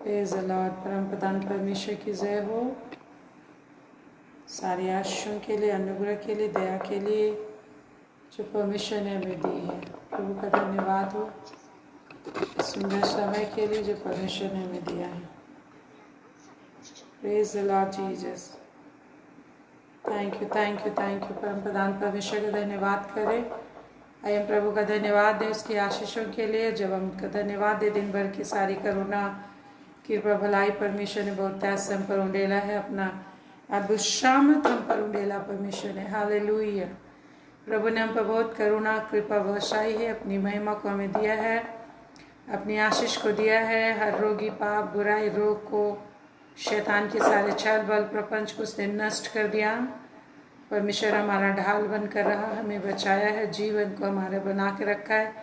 Praise the Lord. परम प्रधान परमेश्वर की जय हो। सारी आशीषों के लिए, अनुग्रह के लिए, दया के लिए जो परमेश्वर ने हमें दी है, प्रभु का धन्यवाद हो। सुंदर समय के लिए जो परमेश्वर ने हमें दिया है। Praise the Lord Jesus. Thank you, thank you, thank you. परम प्रधान परमेश्वर का धन्यवाद करें। आइए हम प्रभु का धन्यवाद दें उसकी आशीषों के लिए। जब हम उनका धन्यवाद दें, दिन भर की सारी करुणा, कृपा, भलाई परमेश्वर ने बहुत त्याग से हम पर उंडेला है। अपना अद्भुत शामत हम पर उंडेला परमेश्वर ने। हालेलुया। प्रभु ने हम पर बहुत करुणा, कृपा वर्षाई है। अपनी महिमा को हमें दिया है, अपनी आशीष को दिया है। हर रोगी, पाप, बुराई, रोग को, शैतान के सारे छल बल प्रपंच को उसने नष्ट कर दिया। परमेश्वर हमारा ढाल बनकर रहा, हमें बचाया है, जीवन को हमारे बना के रखा है।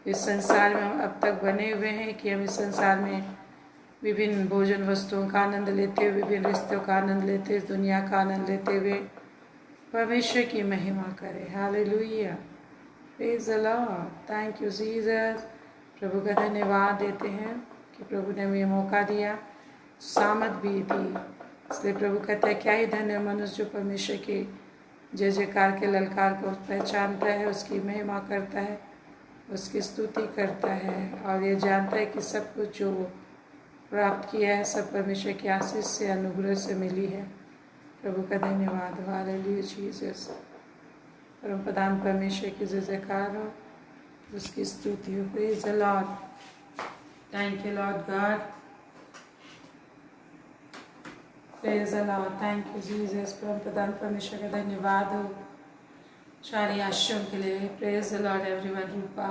इस संसार में हम अब तक बने हुए हैं कि हम इस संसार में विभिन्न भोजन वस्तुओं का आनंद लेते हुए, विभिन्न रिश्तों का आनंद लेते हुए, दुनिया का आनंद लेते हुए परमेश्वर की महिमा करें। Hallelujah. Praise the Lord. Thank you Jesus. प्रभु का धन्यवाद देते हैं कि प्रभु ने हमें मौका दिया, सामत भी दी। इसलिए प्रभु कहता है, क्या ही धन्य मनुष्य जो परमेश्वर के जय जयकार के ललकार को पहचानता है, उसकी महिमा करता है, उसकी स्तुति करता है और ये जानता है कि सब कुछ जो प्राप्त किया है सब परमेश्वर की आशीष से, अनुग्रह से मिली है। प्रभु का धन्यवाद हो। Hallelujah Jesus. परम प्रधान परमेश्वर की जय जयकार हो, उसकी स्तुति हो। Praise the Lord. Thank you Lord God. Praise the Lord. Thank you Jesus. परम प्रधान परमेश्वर का धन्यवाद हो सारी आशीषों के लिए। Praise the Lord everyone. Rupa,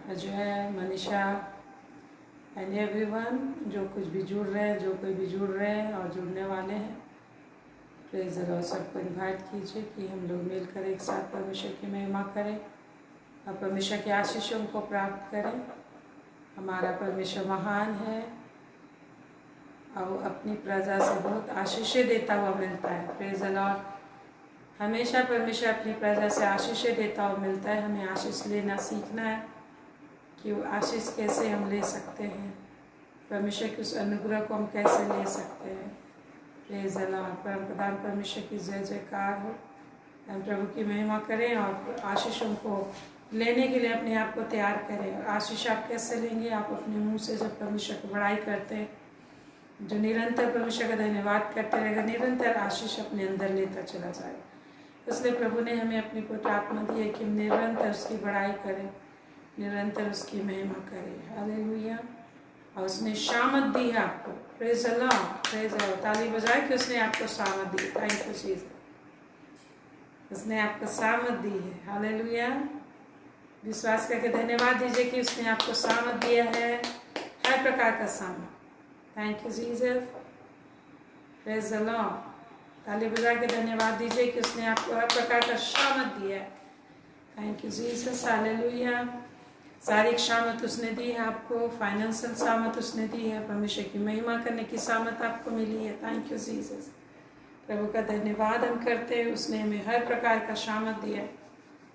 Ajay, Manisha and everyone जो कुछ भी जुड़ रहे हैं, जो कोई भी जुड़ रहे हैं और जुड़ने वाले हैं, प्रेज़ द लॉर्ड। सबको इन्वाइट कीजिए कि हम लोग मिलकर एक साथ परमेश्वर की महिमा करें और परमेश्वर की आशीषों को प्राप्त करें। हमारा परमेश्वर महान है और अपनी प्रजा से बहुत आशीषें देता हुआ मिलता है। Praise the Lord. हमेशा परमेश्वर अपनी प्रजा से आशीषें देता हुआ मिलता है। हमें आशीष लेना सीखना है कि वो आशीष कैसे हम ले सकते हैं, परमेश्वर के उस अनुग्रह को हम कैसे ले सकते हैं। Praise the Lord. परम प्रधान परमेश्वर की जय जयकार हो। हम प्रभु की महिमा करें और आशीषों को लेने के लिए अपने आप को तैयार करें। आशीष आप कैसे लेंगे? आप अपने मुंह से जब परमेश्वर की बड़ाई करते हैं, जो निरंतर परमेश्वर का धन्यवाद करते रहेगा, निरंतर आशीष अपने अंदर लेता चला जाएगा। इसलिए प्रभु ने हमें अपनी पवित्र आत्मा दी है कि निरंतर उसकी बड़ाई करें, निरंतर उसकी महिमा करें। हालेलुया। और उसने शामत दी है आपको। Praise the Lord. Praise the Lord. ताली बजाए कि उसने आपको शामत दी। Thank you Jesus. उसने आपको शामत दी है। हालेलुया। विश्वास करके धन्यवाद दीजिए कि उसने आपको शामत दिया है, हर प्रकार का शामत। Thank you Jesus. Praise the Lord. ताली बजा के धन्यवाद दीजिए कि उसने आपको हर प्रकार का शामत दिया है। Thank you Jesus. हालेलुया। शारीरिक शामत उसने दी है आपको, फाइनेंशियल शामत उसने दी है, परमेश्वर की महिमा करने की शामत आपको मिली है। Thank you Jesus. प्रभु का धन्यवाद हम करते हैं, उसने हमें हर प्रकार का शामत दिया है।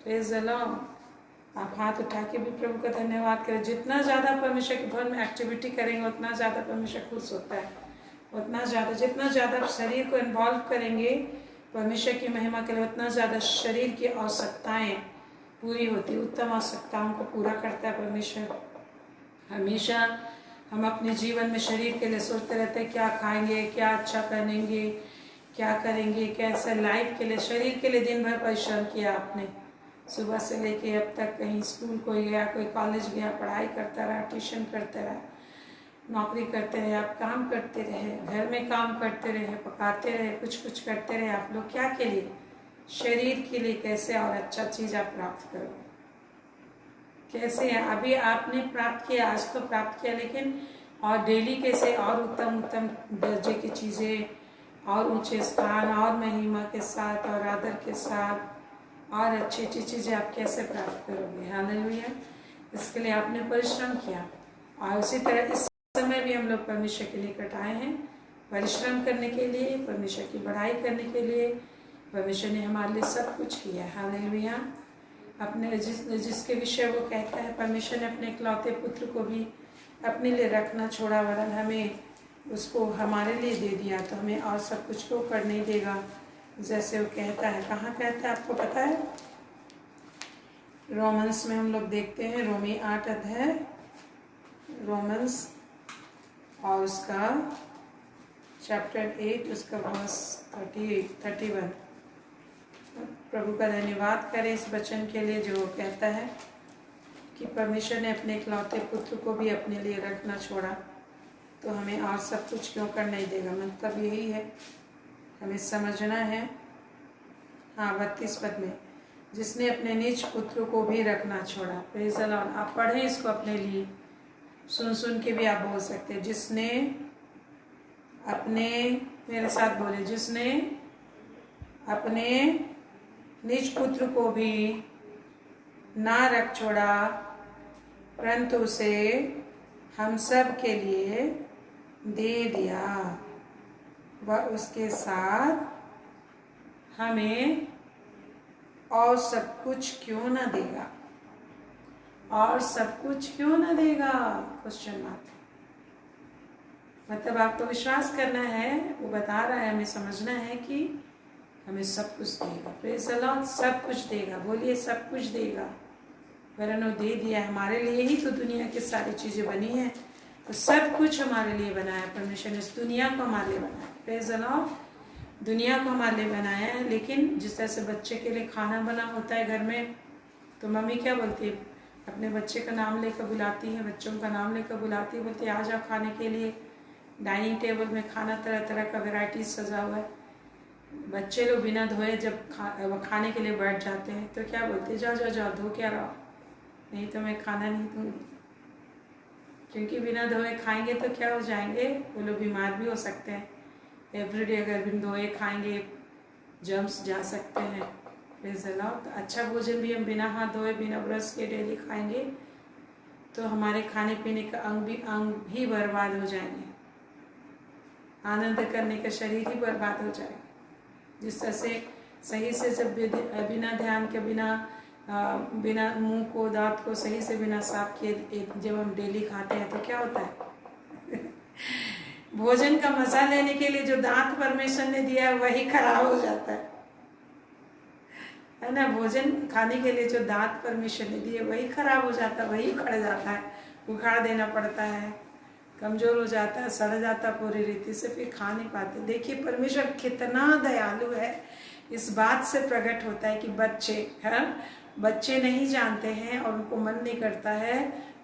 Praise the Lord. आप हाथ उठा के भी प्रभु का धन्यवाद करें। जितना ज़्यादा परमेश्वर के भवन में एक्टिविटी करेंगे उतना ज़्यादा परमेश्वर खुश होता है, उतना ज़्यादा, जितना ज़्यादा आप शरीर को इन्वॉल्व करेंगे परमेश्वर की महिमा के लिए, उतना ज़्यादा शरीर की आवश्यकताएं पूरी होती, उत्तम आवश्यकताओं को पूरा करता है परमेश्वर। हमेशा हम अपने जीवन में शरीर के लिए सोचते रहते हैं, क्या खाएंगे, क्या अच्छा पहनेंगे, क्या करेंगे, कैसे लाइफ के लिए, शरीर के लिए दिन भर परिश्रम किया आपने, सुबह से लेके अब तक। कहीं स्कूल कोई गया, कोई कॉलेज गया, पढ़ाई करता रहा, ट्यूशन करते रहा, नौकरी करते रहे, आप काम करते रहे, घर में काम करते रहे, पकाते रहे, कुछ कुछ करते रहे। आप लोग क्या के लिए? शरीर के लिए। कैसे और अच्छा चीज़ आप प्राप्त करो, कैसे अभी आपने प्राप्त किया, आज तो प्राप्त किया, लेकिन और डेली कैसे और उत्तम उत्तम दर्जे की चीज़ें और ऊंचे स्थान और महिमा के साथ और आदर के साथ और अच्छी अच्छी चीज़ें आप कैसे प्राप्त करोगे। हालेलुया। इसके लिए आपने परिश्रम किया और उसी तरह इस समय भी हम लोग परमेश्वर के लिए कटाए हैं, परिश्रम करने के लिए, परमेश्वर की बढ़ाई करने के लिए। परमेश्वर ने हमारे लिए सब कुछ किया। हालेलुया। अपने जिसके विषय वो कहता है, परमेश्वर ने अपने इकलौते पुत्र को भी अपने लिए रखना छोड़ा, वरन हमें उसको हमारे लिए दे दिया तो हमें और सब कुछ क्यों कर नहीं देगा। जैसे वो कहता है, कहाँ कहता है आपको पता है? रोमन्स में हम लोग देखते हैं, रोमी 8 अध्याय, रोमन्स और उसका चैप्टर 8 उसका वर्स 31। प्रभु का धन्यवाद करें इस वचन के लिए जो कहता है कि परमेश्वर ने अपने इकलौते पुत्र को भी अपने लिए रखना छोड़ा तो हमें और सब कुछ क्यों कर नहीं देगा। मतलब यही है, हमें समझना है। हाँ, 32 पद में, जिसने अपने निज पुत्र को भी रखना छोड़ा। Praise the Lord. आप पढ़ें इसको अपने लिए, सुन सुन के भी आप बोल सकते हैं। जिसने अपने, मेरे साथ बोले, जिसने अपने निज पुत्र को भी ना रख छोड़ा परंतु उसे हम सब के लिए दे दिया, वह उसके साथ हमें और सब कुछ क्यों ना देगा। और सब कुछ क्यों ना देगा, क्वेश्चन मार्क। मतलब आपको विश्वास करना है, वो बता रहा है, हमें समझना है कि हमें सब कुछ देगा। Praise the Lord. सब कुछ देगा, बोलिए सब कुछ देगा। वरन वो दे दिया। हमारे लिए ही तो दुनिया की सारी चीज़ें बनी हैं, तो सब कुछ हमारे लिए बनाया परमेश्वर ने। इस दुनिया को हमारे लिए बनाया। Praise the Lord. दुनिया को हमारे लिए बनाया है। लेकिन जिस तरह से बच्चे के लिए खाना बना होता है घर में, तो मम्मी क्या बोलती है, अपने बच्चे का नाम लेकर बुलाती है, बच्चों का नाम लेकर बुलाती है, बोलती है आ जाओ खाने के लिए। डाइनिंग टेबल में खाना तरह तरह का वैरायटीज सजा हुआ है। बच्चे लोग बिना धोए जब खाने के लिए बैठ जाते हैं तो क्या बोलते हैं, जाओ जाओ जाओ धो के आओ, नहीं तो मैं खाना नहीं दूँगी। क्योंकि बिना धोए खाएंगे तो क्या हो जाएंगे, वो लोग बीमार भी हो सकते हैं। एवरीडे अगर बिन धोए खाएंगे जर्म्स जा सकते हैं। Praise the Lord. तो अच्छा भोजन भी हम बिना हाथ धोए बिना ब्रश के डेली खाएंगे तो हमारे खाने पीने का अंग भी बर्बाद हो जाएंगे। आनंद करने का शरीर ही बर्बाद हो जाएगा। जिस तरह से सही से जब बिना ध्यान के, बिना मुंह को, दांत को सही से बिना साफ किए जब हम डेली खाते हैं तो क्या होता है भोजन का मजा लेने के लिए जो दांत परमेश्वर ने दिया है वही खराब हो जाता है ना। भोजन खाने के लिए जो दांत परमेश्वर ने दिए वही खराब हो जाता है, वही उखड़ जाता है, उखाड़ देना पड़ता है, कमजोर हो जाता है, सड़ जाता पूरी रीति से, फिर खा नहीं पाते। देखिए परमेश्वर कितना दयालु है, इस बात से प्रकट होता है कि बच्चे नहीं जानते हैं और उनको मन नहीं करता है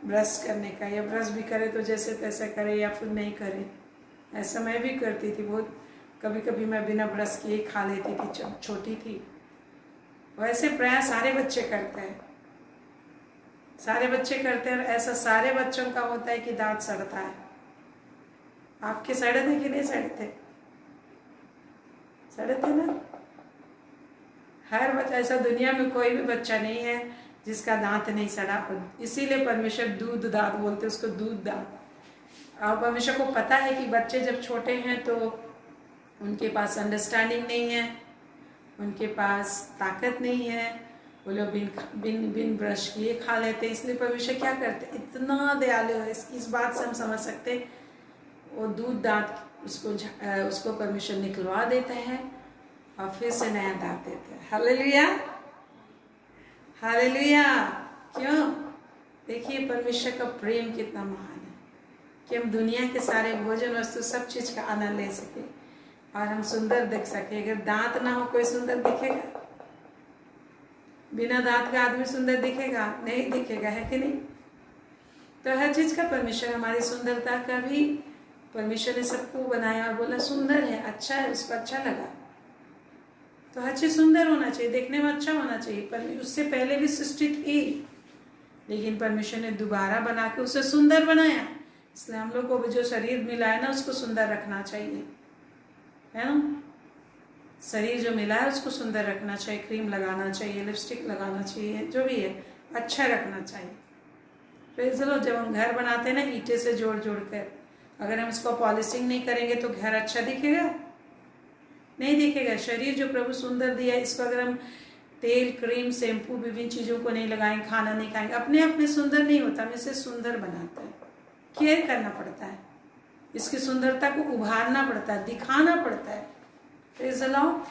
ब्रश करने का, या ब्रश भी करे तो जैसे तैसे करे या फिर नहीं करे। ऐसा मैं भी करती थी बहुत, कभी कभी मैं बिना ब्रश किए खा लेती थी जब छोटी थी। वैसे प्रयास सारे बच्चे करते हैं, सारे बच्चे करते हैं, और ऐसा सारे बच्चों का होता है कि दांत सड़ता है। आपके सड़े थे कि नहीं सड़े थे? सड़े थे ना। हर बच्चा, ऐसा दुनिया में कोई भी बच्चा नहीं है जिसका दांत नहीं सड़ा। इसीलिए परमेश्वर दूध दांत बोलते, उसको दूध दांत। और परमेश्वर को पता है कि बच्चे जब छोटे हैं तो उनके पास अंडरस्टैंडिंग नहीं है, उनके पास ताकत नहीं है, वो लोग बिन ब्रश किए खा लेते। इसलिए परमेश्वर क्या करते, इतना दयालु है, इस बात से हम समझ सकते। वो दूध दांत उसको परमेश्वर निकलवा देते हैं और फिर से नया दांत देते हैं। Hallelujah, hallelujah. क्यों? देखिए परमेश्वर का प्रेम कितना महान है कि हम दुनिया के सारे भोजन वस्तु सब चीज का आनंद ले सके और हम सुंदर दिख सके। अगर दांत ना हो कोई सुंदर दिखेगा? बिना दांत का आदमी सुंदर दिखेगा? नहीं दिखेगा, है कि नहीं? तो हर चीज का परमेश्वर, हमारी सुंदरता का भी परमेश्वर ने सबको बनाया और बोला सुंदर है, अच्छा है, उसको अच्छा लगा। तो हर चीज सुंदर होना चाहिए, देखने में अच्छा होना चाहिए। पर उससे पहले भी सृष्टि थी, लेकिन परमेश्वर ने दोबारा बना के उसे सुंदर बनाया। इसलिए हम लोग को जो शरीर मिला है ना, उसको सुंदर रखना चाहिए, है ना। शरीर जो मिला है उसको सुंदर रखना चाहिए, क्रीम लगाना चाहिए, लिपस्टिक लगाना चाहिए, जो भी है अच्छा रखना चाहिए। फिर चलो जब हम घर बनाते हैं ना ईंटे से जोड़ जोड़ कर, अगर हम इसको पॉलिशिंग नहीं करेंगे तो घर अच्छा दिखेगा? नहीं दिखेगा। शरीर जो प्रभु सुंदर दिया, इसको अगर हम तेल, क्रीम, शैम्पू, विभिन्न चीज़ों को नहीं लगाएंगे, खाना नहीं खाएंगे, अपने आप में सुंदर नहीं होता, हम इसे सुंदर बनाता है। केयर करना पड़ता है, इसकी सुंदरता को उभारना पड़ता है, दिखाना पड़ता है। Praise the Lord.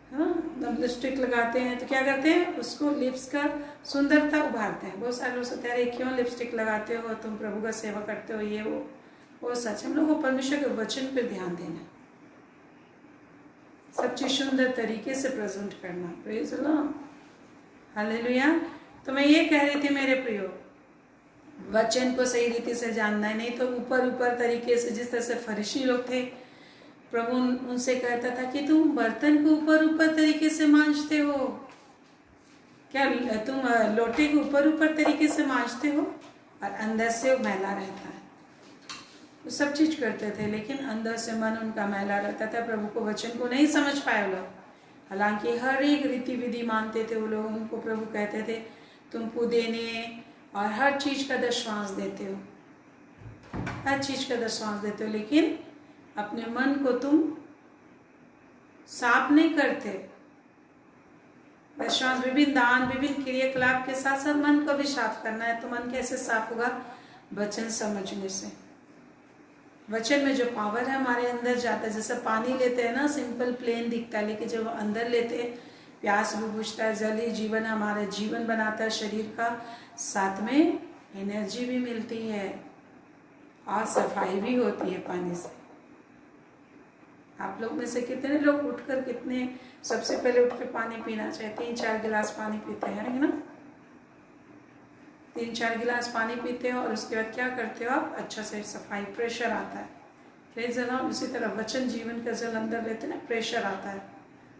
हाँ, जब लिपस्टिक लगाते हैं तो क्या करते हैं, उसको लिप्स का सुंदरता उभारते हैं। बहुत सारे लोग सोचते हैं क्यों लिपस्टिक लगाते हो, तुम प्रभु का सेवा करते हो, ये वो सच। हम लोग को परमेश्वर के वचन पर ध्यान देना, सब चीज सुंदर तरीके से प्रेजेंट करना। Praise the Lord, hallelujah. तो मैं ये कह रही थी मेरे प्रियो, वचन को सही रीति से जानना है, नहीं तो ऊपर तरीके से, जिस तरह से फरीसी लोग थे, प्रभु उनसे कहता था कि तुम बर्तन को ऊपर तरीके से मांजते हो क्या, तुम लोटे को ऊपर तरीके से मांजते हो और अंदर से वो मैला रहता है। वो सब चीज करते थे लेकिन अंदर से मन उनका मैला रहता था। प्रभु को वचन को नहीं समझ पाए वो लोग, हालांकि हर एक रीति विधि मानते थे वो लोग। उनको प्रभु कहते थे तुम पुदीने और हर चीज का दशवांश देते हो, हर चीज का दशवांश देते हो, लेकिन अपने मन को तुम साफ नहीं करते। दशवांश विभिन्न दान, विभिन्न क्रियाकलाप के साथ साथ मन को भी साफ करना है। तो मन कैसे साफ होगा? वचन समझने से। वचन में जो पावर है हमारे अंदर जाता है। जैसे पानी लेते हैं ना, सिंपल प्लेन दिखता है, लेकिन जब अंदर लेते हैं प्यास भी बुझता है। जल ही जीवन है, हमारा जीवन बनाता है शरीर का, साथ में एनर्जी भी मिलती है और सफाई भी होती है पानी से। आप लोग में से कितने लोग उठकर, कितने सबसे पहले उठकर पानी पीना चाहिए? 3-4 गिलास पानी पीते हैं ना, 3-4 गिलास पानी पीते हो और उसके बाद क्या करते हो आप? अच्छा से सफाई, प्रेशर आता है। Praise the Lord. उसी तरह वचन जीवन का जल अंदर लेते ना, प्रेशर आता है,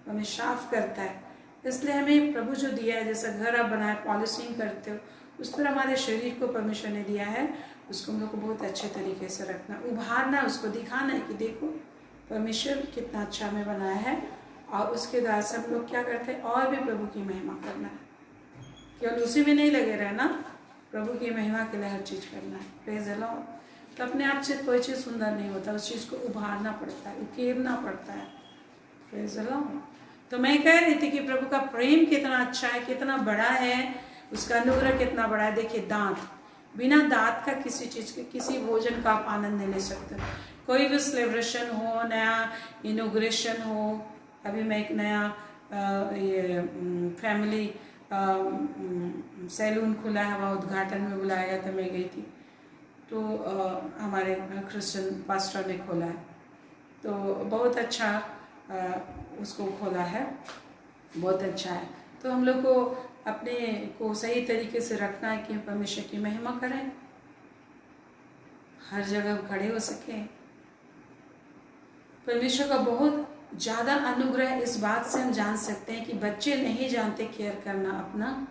हमें साफ करता है। इसलिए हमें प्रभु जो दिया है, जैसा घर आप बनाए पॉलिशिंग करते हो, उस तरह हमारे शरीर को परमेश्वर ने दिया है, उसको हम लोग को बहुत अच्छे तरीके से रखना, उभारना, उसको दिखाना है कि देखो परमेश्वर कितना अच्छा हमें बनाया है। और उसके द्वारा से हम लोग क्या करते हैं? और भी प्रभु की महिमा करना है, केवल उसी में नहीं लगे रहना, प्रभु की महिमा के लिए हर चीज करना है। Praise the Lord. तो अपने आप से कोई चीज़ सुंदर नहीं होता, उस चीज़ को उभारना पड़ता है, उकेरना पड़ता है। Praise the Lord. तो मैं कह रही थी कि प्रभु का प्रेम कितना अच्छा है, कितना बड़ा है, उसका अनुग्रह कितना बड़ा है। देखिए दांत, बिना दांत का किसी चीज के, किसी भोजन का आप आनंद नहीं ले सकते। कोई भी सेलिब्रेशन हो, नया इनोग्रेशन हो, अभी मैं एक नया ये फैमिली सैलून खुला है, वहाँ उद्घाटन में बुलाया गया था, मैं गई थी। तो हमारे क्रिश्चियन पास्टर ने खोला है, तो बहुत अच्छा उसको खोला है, बहुत अच्छा है। तो हम लोग को अपने को सही तरीके से रखना है कि परमेश्वर की महिमा करें, हर जगह खड़े हो सके। परमेश्वर का बहुत ज़्यादा अनुग्रह इस बात से हम जान सकते हैं कि बच्चे नहीं जानते केयर करना अपना,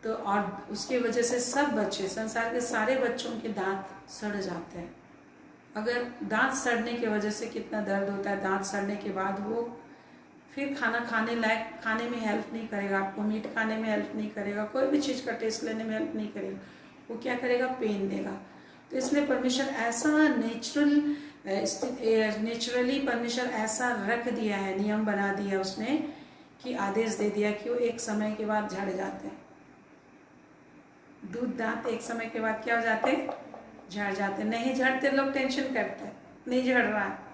तो और उसकी वजह से सब बच्चे, संसार के सारे बच्चों के दांत सड़ जाते हैं। अगर दांत सड़ने की वजह से कितना दर्द होता है, दांत सड़ने के बाद वो फिर खाना खाने लायक, खाने में हेल्प नहीं करेगा आपको, मीट खाने में हेल्प नहीं करेगा, कोई भी चीज़ का टेस्ट लेने में हेल्प नहीं करेगा, वो क्या करेगा? पेन देगा। तो इसलिए परमेश्वर ऐसा नेचुरली परमेश्वर ऐसा रख दिया है, नियम बना दिया उसने कि आदेश दे दिया कि वो एक समय के बाद झड़ जाते हैं। दूध दांत एक समय के बाद क्या हो जाते हैं? झड़ जाते। नहीं झड़ते लोग टेंशन करते हैं, नहीं झड़ रहा है।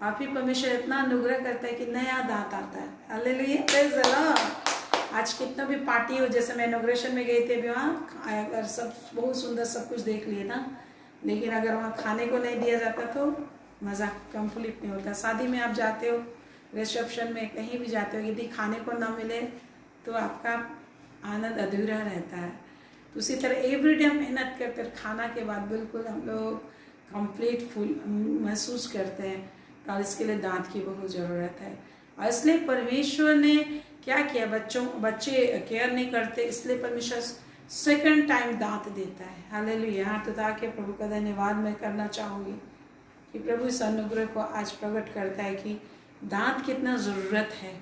आप ही परमेश्वर इतना अनुग्रह करता है कि नया दांत आता है। Hallelujah, praise the Lord. आज कितना भी पार्टी हो, जैसे मैं इनॉग्रेशन में गई थी अभी, वहाँ अगर सब बहुत सुंदर सब कुछ देख लिए ना, लेकिन अगर वहाँ खाने को नहीं दिया जाता तो मज़ा कंप्लीट नहीं होता। शादी में आप जाते हो, रिसेप्शन में कहीं भी जाते हो, यदि खाने को ना मिले तो आपका आनंद अधूरा रहता है। तो उसी तरह एवरीडे हम मेहनत करते हैं, खाना के बाद बिल्कुल हम लोग कंप्लीट फुल महसूस करते हैं, और इसके लिए दांत की बहुत ज़रूरत है। और इसलिए परमेश्वर ने क्या किया, बच्चे केयर नहीं करते, इसलिए परमेश्वर सेकंड टाइम दांत देता है। हालेलुया। हाथ उठा के प्रभु का धन्यवाद मैं करना चाहूँगी कि प्रभु इस अनुग्रह को आज प्रकट करता है कि दांत कितना ज़रूरत है।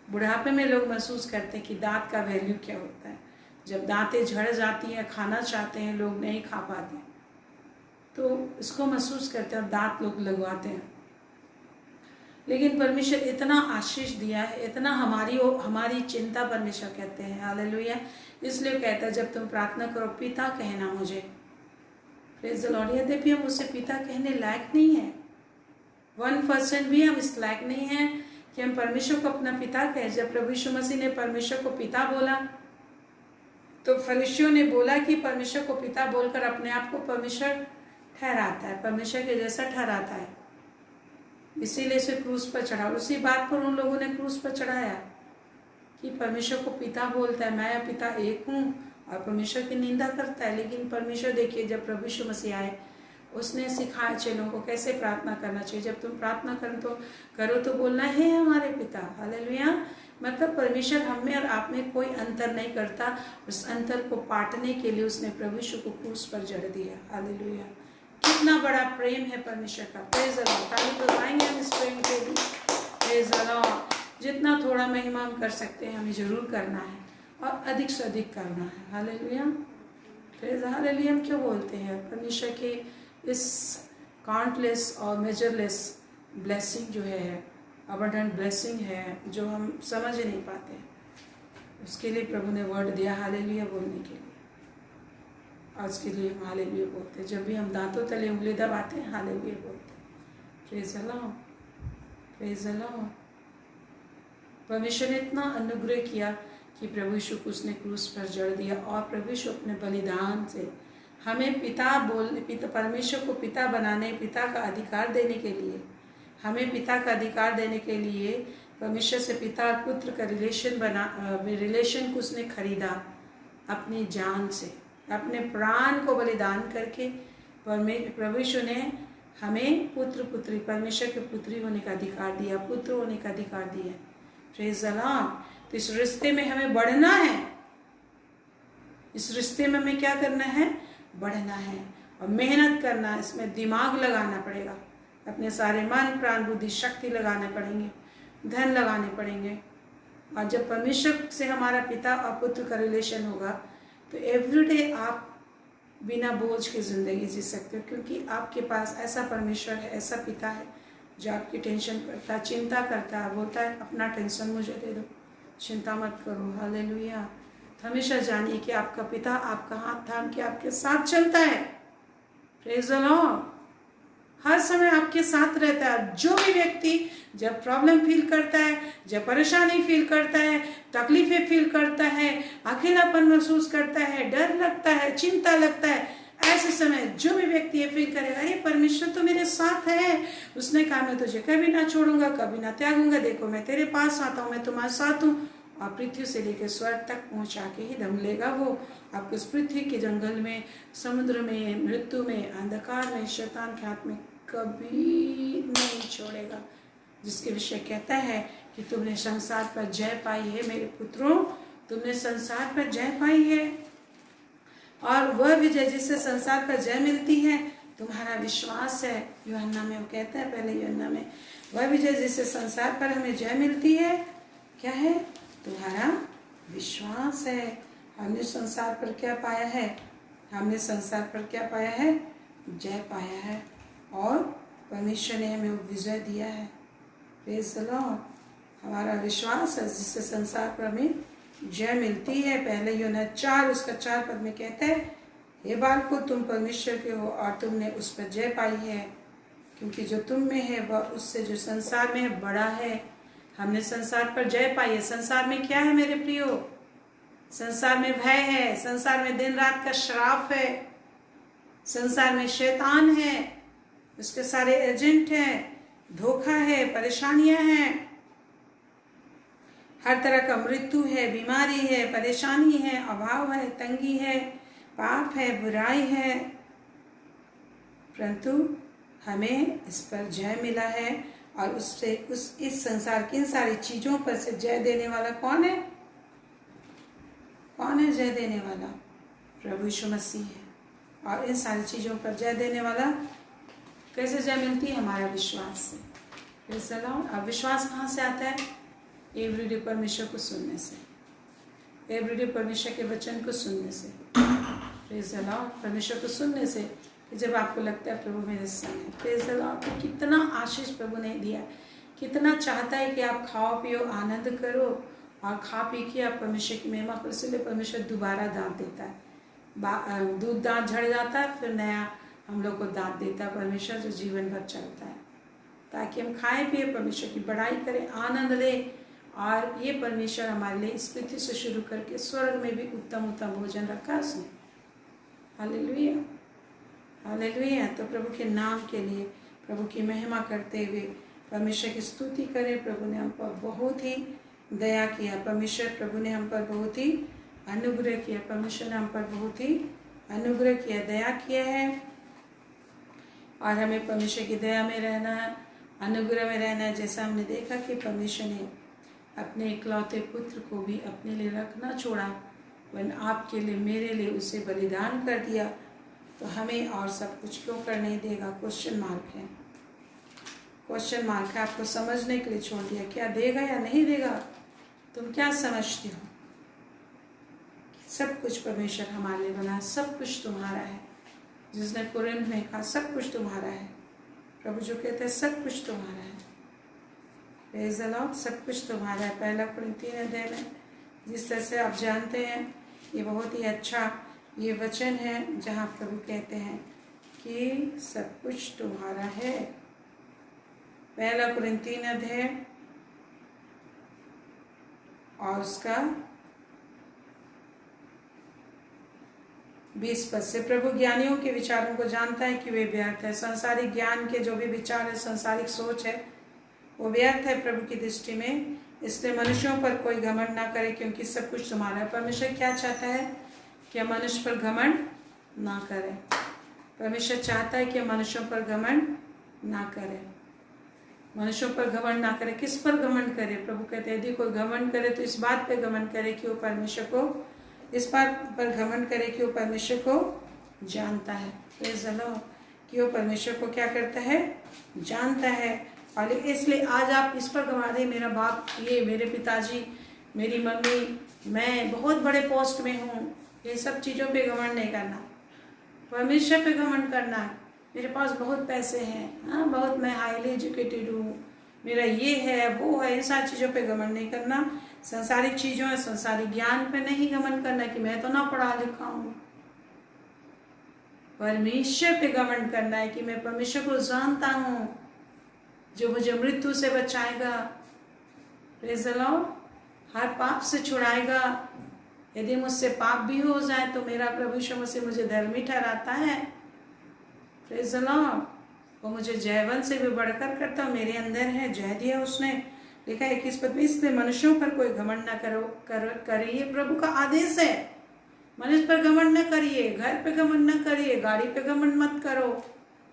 बुढ़ापे में लोग महसूस करते हैं कि दांत का वैल्यू क्या होता है। जब दांतें झड़ जाती हैं, खाना चाहते हैं लोग, नहीं खा पाते, तो इसको महसूस करते हैं और दांत लोग लगवाते हैं। लेकिन परमेश्वर इतना आशीष दिया है, इतना हमारी चिंता परमेश्वर कहते हैं। हालेलुया। इसलिए कहता है जब तुम प्रार्थना करो, पिता कहना मुझे, प्रेज द लॉर्ड। यद्यपि हम उसे पिता कहने लायक नहीं है, 1% भी हम इस लायक नहीं है कि हम परमेश्वर को अपना पिता कहें। जब प्रभु यीशु मसीह ने परमेश्वर को पिता बोला तो फरीसियों ने बोला कि परमेश्वर को पिता बोलकर अपने आप को परमेश्वर ठहराता है, परमेश्वर के जैसा ठहराता है, इसीलिए इसे क्रूस पर चढ़ा। उसी बात पर उन लोगों ने क्रूस पर चढ़ाया कि परमेश्वर को पिता बोलता है, मैं पिता एक हूँ, और परमेश्वर की निंदा करता है। लेकिन परमेश्वर देखिए, जब प्रभु यीशु मसीह आए उसने सिखाया चेलों को कैसे प्रार्थना करना चाहिए। जब तुम प्रार्थना करो तो बोलना है हमारे पिता। हालेलुया। मतलब परमेश्वर हम में और आप में कोई अंतर नहीं करता। उस अंतर को पाटने के लिए उसने प्रभु यीशु को क्रूस पर जड़ दिया। हालेलुया। कितना बड़ा प्रेम है परमेश्वर का। Praise the Lord. ताली बजाएंगे हम इस प्रेम के लिए। Praise the Lord. जितना थोड़ा महिमा हम कर सकते हैं हमें जरूर करना है और अधिक से अधिक करना है। हालेलुया। Praise hallelujah. हम क्यों बोलते हैं परमेश्वर के इस काउंटलेस और मेजरलेस ब्लेसिंग जो है, अबंडेंट ब्लेसिंग है, जो हम समझ ही नहीं पाते, उसके लिए प्रभु ने वर्ड दिया हालेलुया बोलने के लिए। आज के लिए हम हालेलुया बोलते हैं। जब भी हम दांतों तले उंगली दबाते हैं हालेलुया बोलते हैं। Praise the Lord. Praise the Lord. परमेश्वर ने इतना अनुग्रह किया कि प्रभु यीशु को उसने क्रूस पर जड़ दिया, और प्रभु यीशु अपने बलिदान से हमें पिता परमेश्वर को पिता बनाने, पिता का अधिकार देने के लिए, हमें पिता का अधिकार देने के लिए परमेश्वर से पिता और पुत्र का रिलेशन को उसने खरीदा अपनी जान से, अपने प्राण को बलिदान करके। प्रभु यीशु ने हमें पुत्र पुत्री, परमेश्वर के पुत्री होने का अधिकार दिया, पुत्र होने का अधिकार दिया। Praise the Lord. तो इस रिश्ते में हमें बढ़ना है। इस रिश्ते में हमें क्या करना है? बढ़ना है और मेहनत करना है। इसमें दिमाग लगाना पड़ेगा, अपने सारे मन प्राण बुद्धि शक्ति लगाने पड़ेंगे, धन लगाने पड़ेंगे। और जब परमेश्वर से हमारा पिता और पुत्र का रिलेशन होगा तो एवरीडे आप बिना बोझ की जिंदगी जी सकते हो, क्योंकि आपके पास ऐसा परमेश्वर है, ऐसा पिता है जो आपकी टेंशन करता है, चिंता करता है, बोलता है अपना टेंशन मुझे दे दो, चिंता मत करो। हालेलुया। हमेशा जानिए कि आपका पिता आपका हाथ थाम के आपके साथ चलता है। Praise the Lord. हर समय आपके साथ रहता है। जो भी व्यक्ति जब प्रॉब्लम फील करता है, जब परेशानी फील करता है, तकलीफें फील करता है, अकेलापन महसूस करता है, डर लगता है, चिंता लगता है, ऐसे समय जो भी व्यक्ति ये फील करेगा, ये परमेश्वर तो मेरे साथ है, उसने कहा मैं तुझे कभी ना छोड़ूंगा, कभी ना त्यागूंगा, देखो मैं तेरे पास आता हूँ, मैं तुम्हारे साथ हूँ, और पृथ्वी से लेकर स्वर्ग तक पहुंचा के ही दम लेगा वो आपको। इस पृथ्वी के जंगल में, समुद्र में, मृत्यु में, अंधकार में, शैतान के हाथ में कभी नहीं छोड़ेगा। जिसके विषय कहता है कि तुमने संसार पर जय पाई है मेरे पुत्रों, तुमने संसार पर जय पाई है। और वह विजय जिससे संसार पर जय मिलती है तुम्हारा विश्वास है। यूहन्ना में वो कहता है, पहले यूहन्ना में, वह विजय जिससे संसार पर हमें जय मिलती है क्या है? तुम्हारा विश्वास है। हमने संसार पर क्या पाया है? हमने संसार पर क्या पाया है? जय पाया है, और परमेश्वर ने हमें विजय दिया है। Praise the Lord. हमारा विश्वास है जिससे संसार पर हमें जय मिलती है। पहले यूहन्ना 4 उसका 4 पद में कहता है, हे बालकों तुम परमेश्वर के हो और तुमने उस पर जय पाई है, क्योंकि जो तुम में है वह उससे जो संसार में है बड़ा है। हमने संसार पर जय पाई है। संसार में क्या है मेरे प्रियो? संसार में भय है, संसार में दिन रात का श्राप है, संसार में शैतान है, उसके सारे एजेंट हैं, धोखा है, परेशानियां हैं, हर तरह का मृत्यु है, बीमारी है, परेशानी है, अभाव है, तंगी है, पाप है, बुराई है। परंतु हमें इस पर जय मिला है, और उससे इस संसार की इन सारी चीजों पर से जय देने वाला कौन है? कौन है जय देने वाला? प्रभु यीशु मसीह है। और इन सारी चीजों पर जय देने वाला कैसे जय मिलती है? हमारा विश्वास से। अब विश्वास कहाँ से आता है? एवरीडे परमेश्वर को सुनने से, एवरीडे परमेश्वर के वचन को सुनने से। Praise the Lord. परमेश्वर को सुनने से, जब आपको लगता है प्रभु मेरे संग है। Praise the Lord. तो कितना आशीष प्रभु ने दिया, कितना चाहता है कि आप खाओ पियो आनंद करो और खा पी के आप परमेश्वर की महिमा करो। इसलिए परमेश्वर दोबारा दांत देता है। दूध दांत झड़ जाता है, फिर नया हम लोग को दांत देता है परमेश्वर, जो जीवन भर चलता है, ताकि हम खाएं पिए, परमेश्वर की बड़ाई करें, आनंद लें। और ये परमेश्वर हमारे लिए इस पृथ्वी से शुरू करके स्वर्ग में भी उत्तम उत्तम भोजन रखा उसने। Hallelujah, hallelujah. तो प्रभु के नाम के लिए प्रभु की महिमा करते हुए परमेश्वर की स्तुति करें। प्रभु ने हम पर बहुत ही दया किया, परमेश्वर प्रभु ने हम पर बहुत ही अनुग्रह किया, परमेश्वर ने हम पर बहुत ही अनुग्रह किया, दया किया है। और हमें परमेश्वर की दया में रहना है, अनुग्रह में रहना है। जैसा हमने देखा कि परमेश्वर ने अपने इकलौते पुत्र को भी अपने लिए रखना छोड़ा, वरन आपके लिए, मेरे लिए उसे बलिदान कर दिया, तो हमें और सब कुछ क्यों कर नहीं देगा? क्वेश्चन मार्क है, क्वेश्चन मार्क है। आपको समझने के लिए छोड़ दिया, क्या देगा या नहीं देगा? तुम क्या समझते हो? सब कुछ परमेश्वर हमारे लिए बना, सब कुछ तुम्हारा है। जिसने कुरिन्थ में कहा सब कुछ तुम्हारा है, प्रभु जो कहते हैं सब कुछ तुम्हारा है। प्रेज़ द लॉर्ड, सब कुछ तुम्हारा है। पहला कुरिन्थियों अध्याय में जिस तरह से आप जानते हैं, ये बहुत ही अच्छा ये वचन है जहाँ प्रभु कहते हैं कि सब कुछ तुम्हारा है। पहला कुरिन्थियों अध्याय और उसका 20 पद से, प्रभु ज्ञानियों के विचारों को जानता है कि वे व्यर्थ है। संसारिक ज्ञान के जो भी विचार है, संसारिक सोच है, वो व्यर्थ है प्रभु की दृष्टि में। इसलिए मनुष्यों पर कोई घमंड ना करे, क्योंकि सब कुछ तुम्हारा है। परमेश्वर क्या चाहता है कि मनुष्य पर घमंड ना करे। परमेश्वर चाहता है कि मनुष्यों पर घमंड ना करे, मनुष्यों पर घमंड ना करे। किस पर घमंड करे? प्रभु कहते हैं यदि कोई घमंड करे तो इस बात पे घमंड करे कि वो परमेश्वर को, इस बात पर घमंड करे कि वो परमेश्वर को जानता है। प्रेज़ द लॉर्ड, कि वो परमेश्वर को क्या करता है? जानता है। और इसलिए आज आप इस पर घमंड है, मेरा बाप, ये मेरे पिताजी, मेरी मम्मी, मैं बहुत बड़े पोस्ट में हूँ, ये सब चीज़ों पे घमंड नहीं करना, परमेश्वर पे घमंड करना है। मेरे पास बहुत पैसे हैं, हाँ, बहुत मैं हाईली एजुकेटेड हूँ, मेरा ये है वो है, इन सारी चीज़ों पे घमंड नहीं करना। संसारिक चीज़ों है, संसारिक ज्ञान पे नहीं घमंड करना कि मैं तो ना पढ़ा लिखा हूँ। परमेश्वर पे घमंड करना है कि मैं परमेश्वर को जानता हूँ, जो मुझे मृत्यु से बचाएगा, प्रेज़ द लॉर्ड, हर पाप से छुड़ाएगा। यदि मुझसे पाप भी हो जाए तो मेरा प्रभु यीशु मसीह मुझे धर्मी ठहराता है। प्रेज़ द लॉर्ड, वो मुझे जयवंत से भी बढ़कर करता, मेरे अंदर है, जय दिया उसने। लिखा है 21 पद में, इसलिए मनुष्यों पर कोई घमंड न करो, करिए, प्रभु का आदेश है। मनुष्य पर घमंड न करिए, घर पे घमंड न करिए, गाड़ी पे घमंड मत करो,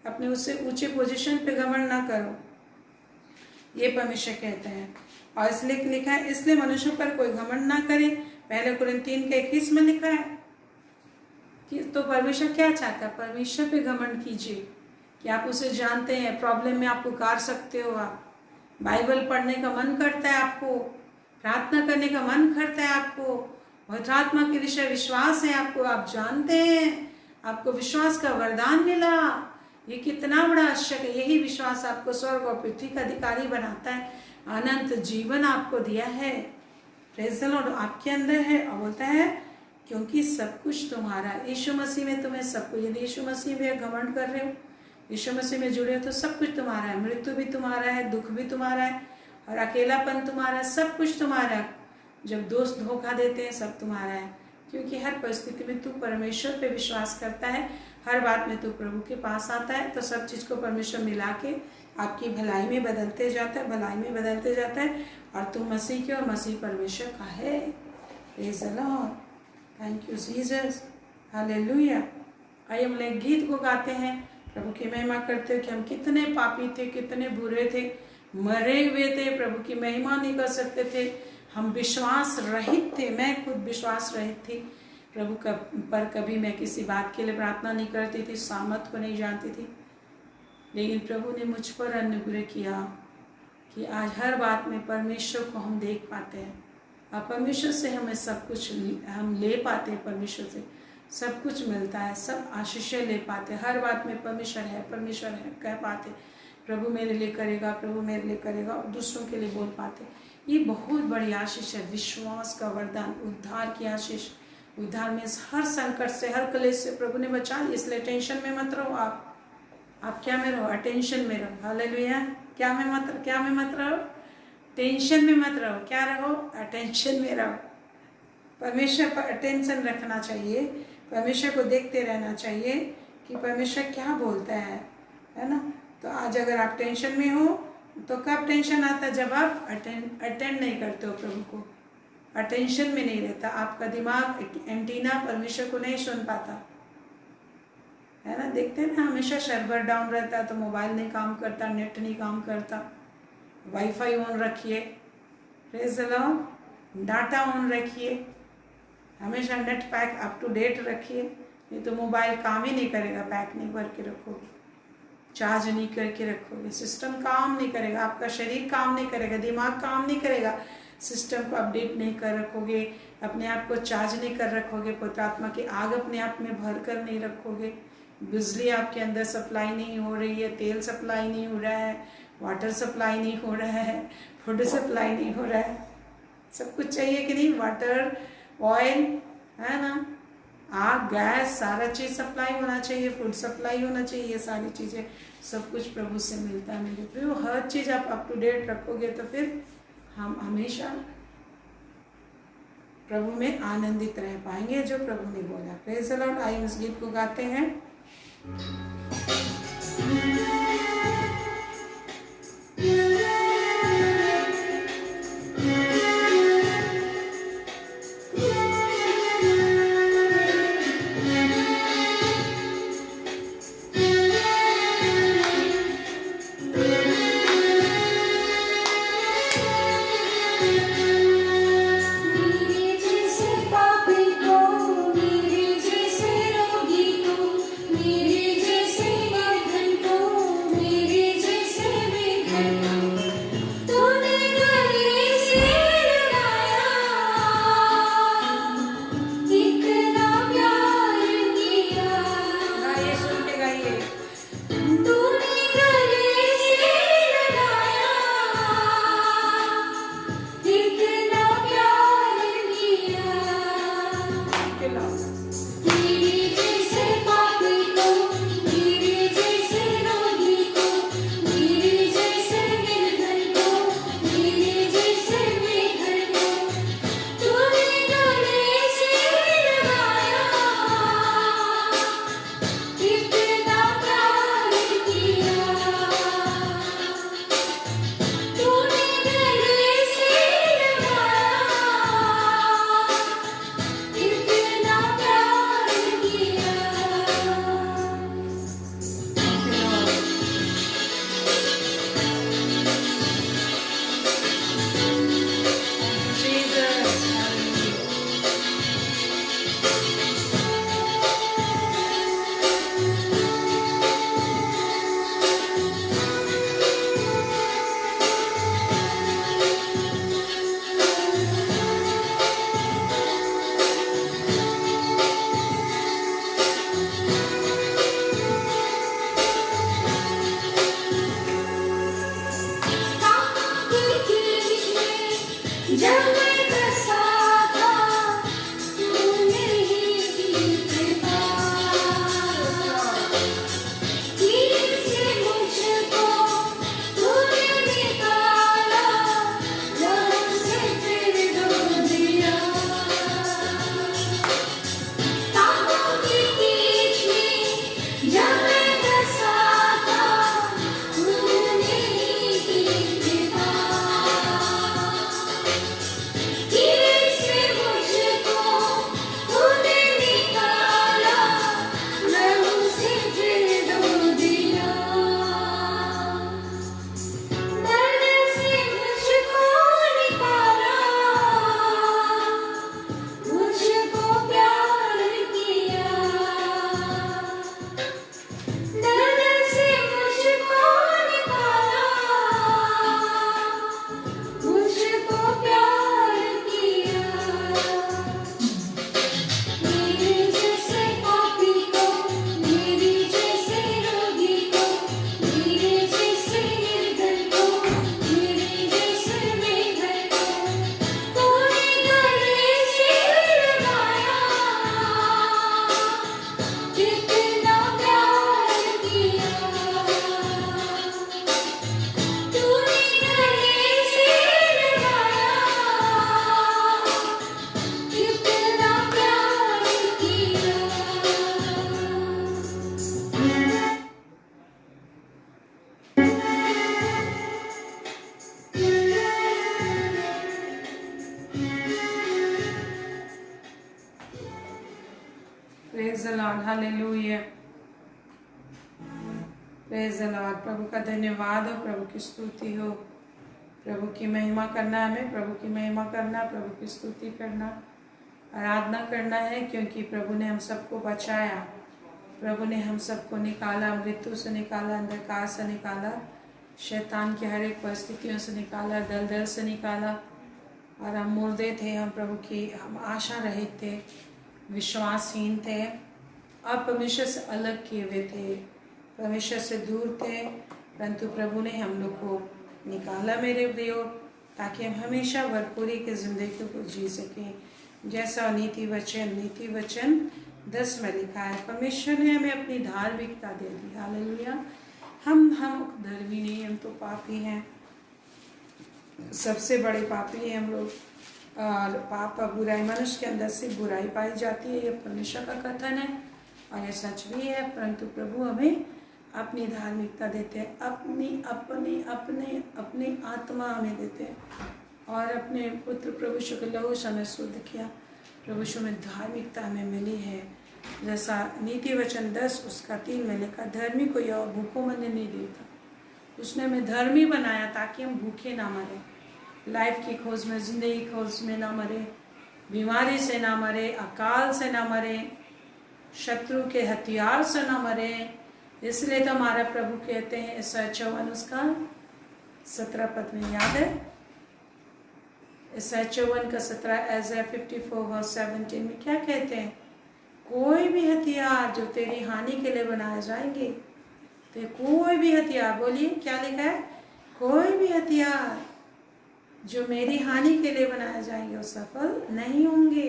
अपने उससे ऊंचे पोजीशन पे घमंड ना करो, ये परमेश्वर कहते हैं। और इसलिए लिखा है, इसलिए मनुष्यों पर कोई घमंड ना करे। पहले कुरिन्थियों 3:21 में लिखा है कि तो परमेश्वर क्या चाहता है? परमेश्वर पे घमंड कीजिए कि आप उसे जानते हैं। प्रॉब्लम में आप पुकार सकते हो, आप बाइबल पढ़ने का मन करता है, आपको प्रार्थना करने का मन करता है, आपको पवित्र आत्मा के विषय विश्वास है, आपको, आप जानते हैं, आपको विश्वास का वरदान मिला। ये कितना बड़ा आश्चर्य है। यही विश्वास आपको स्वर्ग और पृथ्वी का अधिकारी बनाता है, अनंत जीवन आपको दिया है। प्रेज़ द लॉर्ड, आपके अंदर है। और बोलता है क्योंकि सब कुछ तुम्हारा, यीशु मसीह में तुम्हें सब कुछ, यदि यीशु मसीह में घमंड कर रहे हो, यीशु मसीह में जुड़े हो, तो सब कुछ तुम्हारा है। मृत्यु भी तुम्हारा है, दुख भी तुम्हारा है, और अकेलापन तुम्हारा है, सब कुछ तुम्हारा है। जब दोस्त धोखा देते हैं, सब तुम्हारा है, क्योंकि हर परिस्थिति में तू परमेश्वर पे विश्वास करता है, हर बात में तू प्रभु के पास आता है, तो सब चीज़ को परमेश्वर मिला के आपकी भलाई में बदलते जाता है, भलाई में बदलते जाता है, और तू मसीह के और मसीह परमेश्वर का है। Praise the Lord, thank you Jesus, hallelujah. आइए हम लोग गीत को गाते हैं, प्रभु की महिमा करते हो कि हम कितने पापी थे, कितने बुरे थे, मरे हुए थे, प्रभु की महिमा नहीं कर सकते थे, हम विश्वास रहित थे। मैं खुद विश्वास रहित थी प्रभु पर, कभी मैं किसी बात के लिए प्रार्थना नहीं करती थी, सामर्थ को नहीं जानती थी, लेकिन प्रभु ने मुझ पर अनुग्रह किया कि आज हर बात में परमेश्वर को हम देख पाते हैं, और परमेश्वर से हमें सब कुछ हम ले पाते हैं, परमेश्वर से सब कुछ मिलता है, सब आशीषें ले पाते, हर बात में परमेश्वर है, परमेश्वर है कह पाते, प्रभु मेरे लिए करेगा, प्रभु मेरे लिए करेगा, और दूसरों के लिए बोल पाते। ये बहुत बड़ी आशीष है, विश्वास का वरदान, उद्धार की आशीष। उद्धार में हर संकट से, हर क्लेश से प्रभु ने बचा लिया, इसलिए टेंशन में मत रहो आप। आप क्या में रहो? अटेंशन में रहो। हालेलुया। क्या में मत रहो? टेंशन में मत रहो। क्या रहो? अटेंशन में रहो। परमेश्वर पर अटेंशन रखना चाहिए, परमेश्वर को देखते रहना चाहिए कि परमेश्वर क्या बोलता है ना। तो आज अगर आप टेंशन में हो तो कब टेंशन आता है? जब आप अटेंड नहीं करते हो प्रभु को, अटेंशन में नहीं रहता, आपका दिमाग एंटीना परमेश्वर को नहीं सुन पाता है ना। देखते हैं ना, हमेशा सर्वर डाउन रहता है तो मोबाइल नहीं काम करता, नेट नहीं काम करता। वाईफाई ऑन रखिए, praise the lord, data on रखिए, हमेशा net pack up to date रखिए, नहीं तो मोबाइल काम ही नहीं करेगा। पैक नहीं भर के रखोगे, चार्ज नहीं करके रखोगे, सिस्टम काम नहीं करेगा, आपका शरीर काम नहीं करेगा, दिमाग काम नहीं करेगा। सिस्टम को अपडेट नहीं कर रखोगे, अपने आप को चार्ज नहीं कर रखोगे, पवित्र आत्मा की आग अपने आप में भर कर नहीं रखोगे, बिजली आपके अंदर सप्लाई नहीं हो रही है, तेल सप्लाई नहीं हो रहा है, वाटर सप्लाई नहीं हो रहा है, फूड सप्लाई नहीं हो रहा है। सब कुछ चाहिए कि नहीं? वाटर, ऑयल, है ना, आग, गैस, सारा चीज़ सप्लाई होना चाहिए, फूड सप्लाई होना चाहिए। ये सारी चीज़ें सब कुछ प्रभु से मिलता है मेरे प्रभु। हर चीज़ आप अप टू डेट रखोगे तो फिर हम हमेशा प्रभु में आनंदित रह पाएंगे, जो प्रभु ने बोला। Praise the Lord. आइए इस गीत को गाते हैं। मेरे जैसे रोगी को, मेरे जैसे praise the Lord, hallelujah, praise the Lord. प्रभु का धन्यवाद हो, प्रभु की स्तुति हो, प्रभु की महिमा करना, हमें प्रभु की महिमा करना, प्रभु की स्तुति करना, आराधना करना है, क्योंकि प्रभु ने हम सबको बचाया, प्रभु ने हम सबको निकाला, मृत्यु से निकाला, अंधकार से निकाला, शैतान की हर एक परिस्थितियों से निकाला, दलदल से निकाला। और हम मुर्दे थे, हम प्रभु की, हम आशा रहित थे, विश्वासहीन थे, अब परमेश्वर से अलग किए हुए थे, परमेश्वर से दूर थे, परंतु प्रभु ने हम लोग को निकाला मेरे प्रियो, ताकि हम हमेशा भरपूरी की जिंदगी को जी सकें। जैसा नीति वचन 10 में लिखा है, परमेश्वर ने हमें अपनी धार्मिकता दे दी। हालेलुया। हम धर्मी नहीं, हम तो पापी हैं, सबसे बड़े पापी हैं हम लोग। और पाप बुराई, मनुष्य के अंदर से बुराई पाई जाती है, ये परमेश्वर का कथन है और ये सच भी है। परंतु प्रभु हमें अपनी धार्मिकता देते हैं, अपनी आत्मा हमें देते हैं, और अपने पुत्र प्रभु यीशु के लहू से हमें शुद्ध किया, प्रभु यीशु में धार्मिकता हमें मिली है। जैसा नीति वचन 10 उसका 3 में लिखा, धर्मी को यह भूखों मन नहीं देता, उसने हमें धर्मी बनाया ताकि हम भूखे ना मरे, लाइफ की खोज में, जिंदगी खोज में ना मरे, बीमारी से ना मरे, अकाल से ना मरे, शत्रु के हथियार से ना मरे। इसलिए तो हमारा प्रभु कहते हैं, 54 उसका 17 पद में याद है, 54 का 17, Isaiah 54:17 में क्या कहते हैं, कोई भी हथियार जो तेरी हानि के लिए बनाए जाएंगे, तो कोई भी हथियार, बोलिए क्या लिखा है, कोई भी हथियार जो मेरी हानि के लिए बनाए जाएंगे वो सफल नहीं होंगे।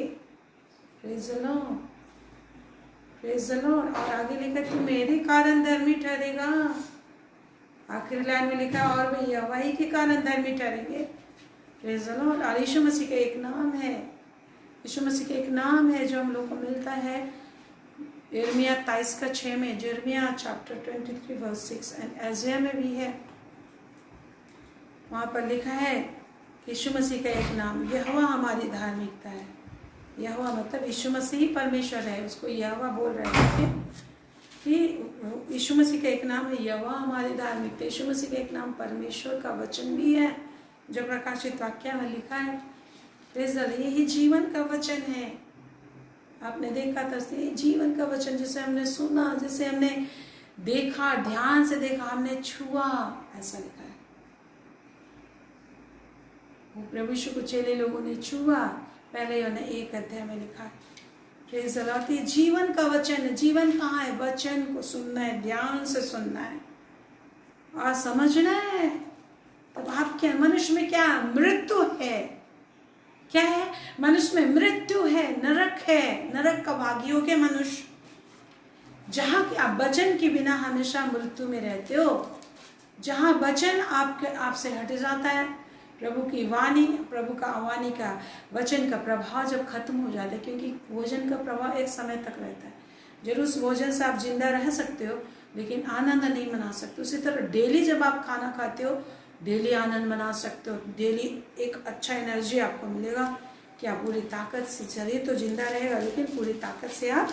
Praise the Lord, praise the Lord. और आगे लिखा, तू मेरे कारण धर्मी ठहरेगा, आखिरी लाइन में लिखा, और वे यहोवा ही के कारण धर्मी ठहरेंगे। Praise the Lord. और यीशु मसीह का एक नाम है, यीशु मसीह का एक नाम है जो हम लोग को मिलता है यिर्मयाह 23:6 में, यिर्मयाह चैप्टर 23:6 एंड एज़ाया में भी है, वहाँ पर लिखा है यीशु मसीह का एक नाम, यहोवा हमारी धार्मिकता है। यहोवा मतलब यीशु मसीह ही परमेश्वर है, उसको यहोवा बोल रहे हैं कि यीशु मसीह का एक नाम है यहोवा हमारी धार्मिकता। यीशु मसीह का एक नाम परमेश्वर का वचन भी है, जो प्रकाशित वाक्य में लिखा है। यही जीवन का वचन है, आपने देखा था, ये जीवन का वचन जिसे हमने सुना, जिसे हमने देखा, ध्यान से देखा, हमने छुआ, ऐसा लिखा है। वो प्रभु यीशु को चेले लोगों ने छुआ, पहले उन्हें 1 अध्याय में लिखा है। Praise the Lord. ये जीवन का वचन है। जीवन कहाँ है? वचन को सुनना है, ध्यान से सुनना है और समझना है। तब आपके मनुष्य में क्या मृत्यु है? क्या है? मनुष्य में मृत्यु है, नरक है, नरक का भागी हो के मनुष्य, जहां कि आप वचन के बिना हमेशा मृत्यु में रहते हो, जहां वचन आपसे हट जाता है, प्रभु की वाणी, प्रभु का वाणी का वचन का प्रभाव जब खत्म हो जाता है, क्योंकि भोजन का प्रभाव एक समय तक रहता है। जरूर उस भोजन से आप जिंदा रह सकते हो, लेकिन आनंद नहीं मना सकते। उसी तरह डेली जब आप खाना खाते हो, डेली आनंद मना सकते हो, डेली एक अच्छा एनर्जी आपको मिलेगा कि आप पूरी ताकत से, शरीर तो जिंदा रहेगा लेकिन पूरी ताकत से आप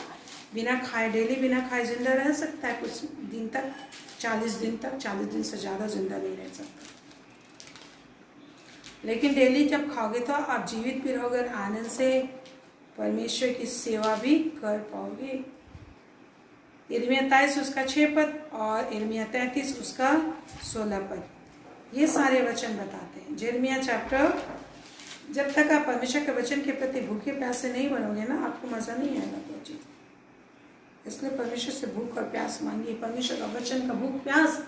बिना खाए, डेली बिना खाए जिंदा रह सकता है कुछ दिन तक, 40 दिन तक, 40 दिन से ज़्यादा जिंदा नहीं रह सकता। लेकिन डेली जब खाओगे तो आप जीवित भी रहोगे और आनंद से परमेश्वर की सेवा भी कर पाओगे। यिर्मयाह 23 उसका 6 पद और यिर्मयाह 33 उसका 16 पद, ये सारे वचन बताते हैं। यिर्मयाह चैप्टर, जब तक आप परमेश्वर के वचन के प्रति भूखे प्यासे नहीं बनोगे ना, आपको मजा नहीं आएगा कोई चीज। इसलिए परमेश्वर से भूख और प्यास मांगिए, परमेश्वर का वचन का भूख प्यास।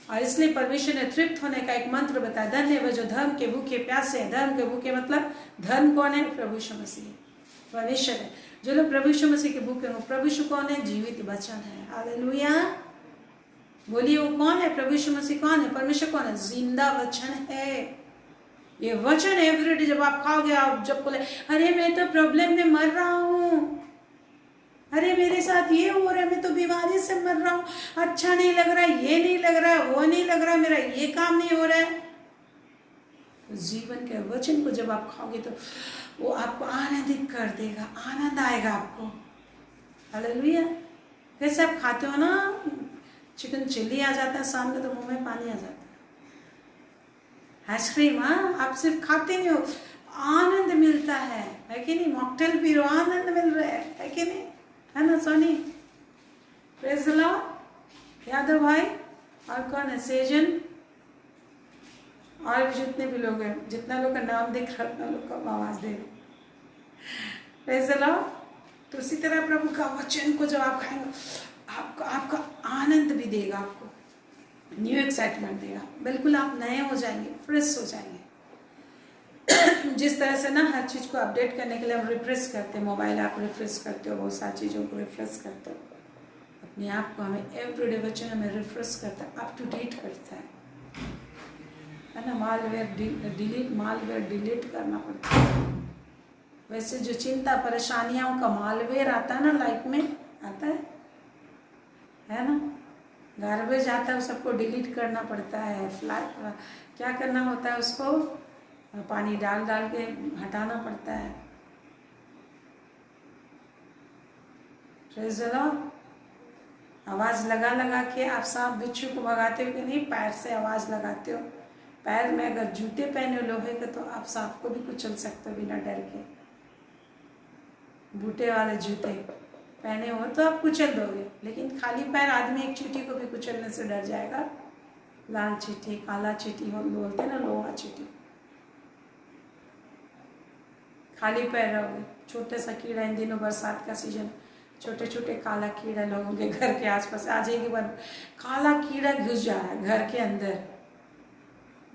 और इसलिए परमेश्वर ने तृप्त होने का एक मंत्र बताया, धन्य वे जो धर्म के भूखे प्यासे हैं। धर्म के भूखे मतलब धर्म कौन है? प्रभु यीशु मसीह, परमेश्वर है। जो लोग प्रभु यीशु मसीह के भूखे हो, प्रभु यीशु कौन है? जीवित वचन है। हालेलुया, बोलिए वो कौन है? प्रभु यीशु मसीह कौन है? परमेश्वर कौन है? जिंदा वचन है। ये वचन एवरीडे जब आप खाओगे, आप जब बोले अरे मैं तो प्रॉब्लम में मर रहा हूँ, अरे मेरे साथ ये हो रहा है, मैं तो बीमारी से मर रहा हूँ, अच्छा नहीं लग रहा, ये नहीं लग रहा, वो नहीं लग रहा, मेरा ये काम नहीं हो रहा है, तो जीवन के वचन को जब आप खाओगे तो वो आपको आनंदित कर देगा, आनंद आएगा आपको। हालेलुया। कैसे आप खाते हो ना, चिकन चिल्ली आ जाता है सामने तो मुंह में पानी आ जाता है। आइसक्रीम, हाँ, आप सिर्फ खाते नहीं हो, आनंद मिलता है कि नहीं? मॉकटेल पी रहे हो, आनंद मिल रहा है कि नहीं? है ना Soni? Praise the lord. Yadav भाई और कौन है? सेजन और भी जितने भी लोग हैं, जितना लोग का नाम देख रहा उतना लोग को आवाज दे। Praise the Lord. तो उसी तरह प्रभु का वचन को जब आप खाएंगे, आपको आपका आनंद भी देगा, आपको न्यू एक्साइटमेंट देगा, बिल्कुल आप नए हो जाएंगे, फ्रेश हो जाएंगे। जिस तरह से ना हर चीज़ को अपडेट करने के लिए हम रिफ्रेश करते हैं, मोबाइल आप रिफ्रेश करते हो, बहुत सारी चीज़ों को रिफ्रेश करते हो, अपने आप को हमें एवरीडे वचन हमें रिफ्रेश करता है, अप टू डेट करता है ना? मालवेयर डिलीट करना पड़ता है। वैसे जो चिंता परेशानियों का मालवेयर आता है ना लाइफ में, आता है ना? गार्बेज आता है, सबको डिलीट करना पड़ता है। क्या करना होता है? उसको पानी डाल डाल के हटाना पड़ता है। Praise the Lord. आवाज़ लगा लगा के आप सांप बिच्छू को भगाते हो कि नहीं? पैर से आवाज़ लगाते हो। पैर में अगर जूते पहने हो लोहे के तो आप सांप को भी कुचल सकते हो बिना डर के। बूटे वाले जूते पहने हो तो आप कुचल दोगे, लेकिन खाली पैर आदमी एक चींटी को भी कुचलने से डर जाएगा। लाल चींटी, काला चींटी हम बोलते हैं ना, लोहा चींटी। खाली पैर रहोगे, छोटे सा कीड़ा, इन दिनों बरसात का सीजन, छोटे छोटे काला कीड़ा लोगों के घर के आसपास आ जाएगी। काला कीड़ा घुस जा रहा है घर के अंदर।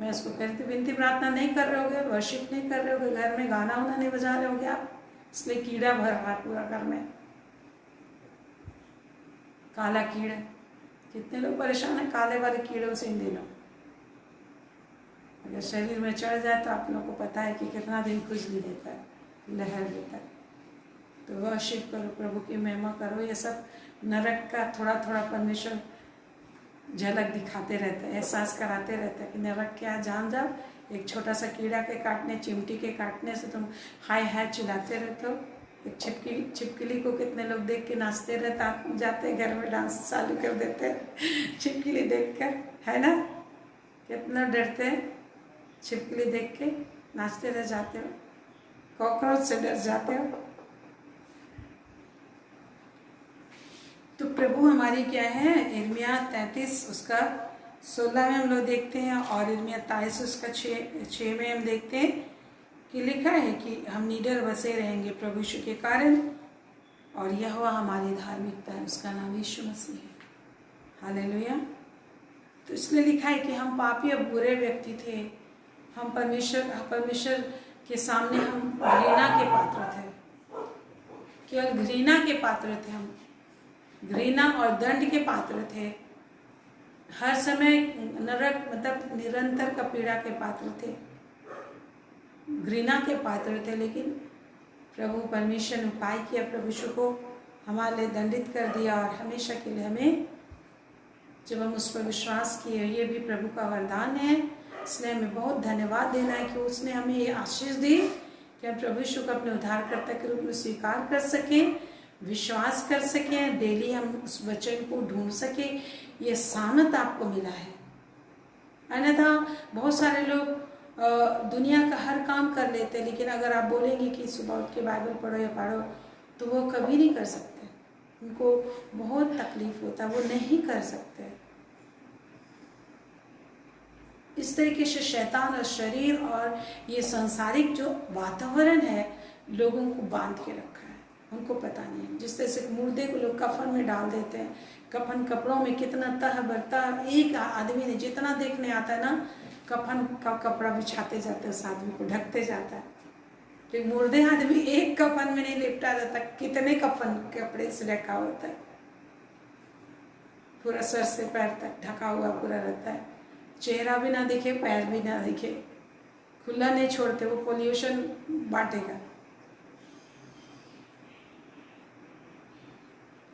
मैं उसको कहती, विनती प्रार्थना नहीं कर रहे होगे, वर्शिप नहीं कर रहे होगे, घर में गाना वाना नहीं बजा रहे होगे आप, इसलिए कीड़ा भर रहा है पूरा घर में, काला कीड़ा। कितने लोग परेशान हैं काले वाले कीड़ों से इन दिनों। अगर शरीर में चढ़ जाए तो आप लोगों को पता है कि कितना दिन खुजली देता है, लहर देता है। तो वर्शिप करो, प्रभु की महिमा करो। ये सब नरक का थोड़ा थोड़ा परमेश्वर झलक दिखाते रहते हैं, एहसास कराते रहते हैं कि नरक क्या जान जाओ। एक छोटा सा कीड़ा के काटने, चिमटी के काटने से तुम हाय हाय चिल्लाते रहते हो। एक छिपकली को कितने लोग देख के नाचते रहते, जाते घर में डांस चालू कर देते हैं छिपकली देखकर, है ना? कितना डरते हैं छिपकली देख के, नाचते रह जाते हो। कॉकरोच से डर जाते हो। तो प्रभु हमारी क्या है? इर्मिया 33 उसका 16 में हम लोग देखते हैं, और इर्मिया 23 उसका 6 में हम देखते हैं कि लिखा है कि हम निडर बसे रहेंगे प्रभु यीशु के कारण, और यह हुआ हमारी धार्मिकता है, उसका नाम यीशु मसीह है। हालेलुया। तो इसलिए लिखा है कि हम पापी और बुरे व्यक्ति थे, हम परमेश्वर के सामने हम घृणा के पात्र थे, केवल घृणा के पात्र थे। हम घृणा और दंड के पात्र थे, हर समय नरक मतलब निरंतर का पीड़ा के पात्र थे, घृणा के पात्र थे। लेकिन प्रभु परमेश्वर ने उपाय किया, प्रभु यीशु को हमारे लिए दंडित कर दिया, और हमेशा के लिए हमें, जब हम उस पर विश्वास किए, ये भी प्रभु का वरदान है। इसलिए हमें बहुत धन्यवाद देना है कि उसने हमें ये आशीष दी कि हम प्रभु यीशु को अपने उद्धारकर्ता के रूप में स्वीकार कर सकें, विश्वास कर सकें, डेली हम उस वचन को ढूंढ सकें। ये सामर्थ आपको मिला है। अन्यथा बहुत सारे लोग दुनिया का हर काम कर लेते हैं, लेकिन अगर आप बोलेंगे कि सुबह उठ के बाइबल पढ़ो या पढ़ो, तो वो कभी नहीं कर सकते। उनको बहुत तकलीफ होता है, वो नहीं कर सकते। इस तरीके से शैतान और शरीर और ये सांसारिक जो वातावरण है लोगों को बांध के रखा है, उनको पता नहीं है। जिस तरह से मुर्दे को लोग कफन में डाल देते हैं, कफन कपड़ों में कितना तह बरता, एक आदमी ने जितना देखने आता है ना, कफन का कपड़ा बिछाते जाते हैं, उस आदमी को ढकते जाता है। तो मुर्दे आदमी एक कफन में नहीं लिपटा रहता, कितने कफन कपड़े से ढका होता है, पूरा सर से पैर तक ढका हुआ पूरा रहता है, चेहरा भी ना दिखे, पैर भी ना दिखे, खुला नहीं छोड़ते, वो पोल्यूशन बांटेगा।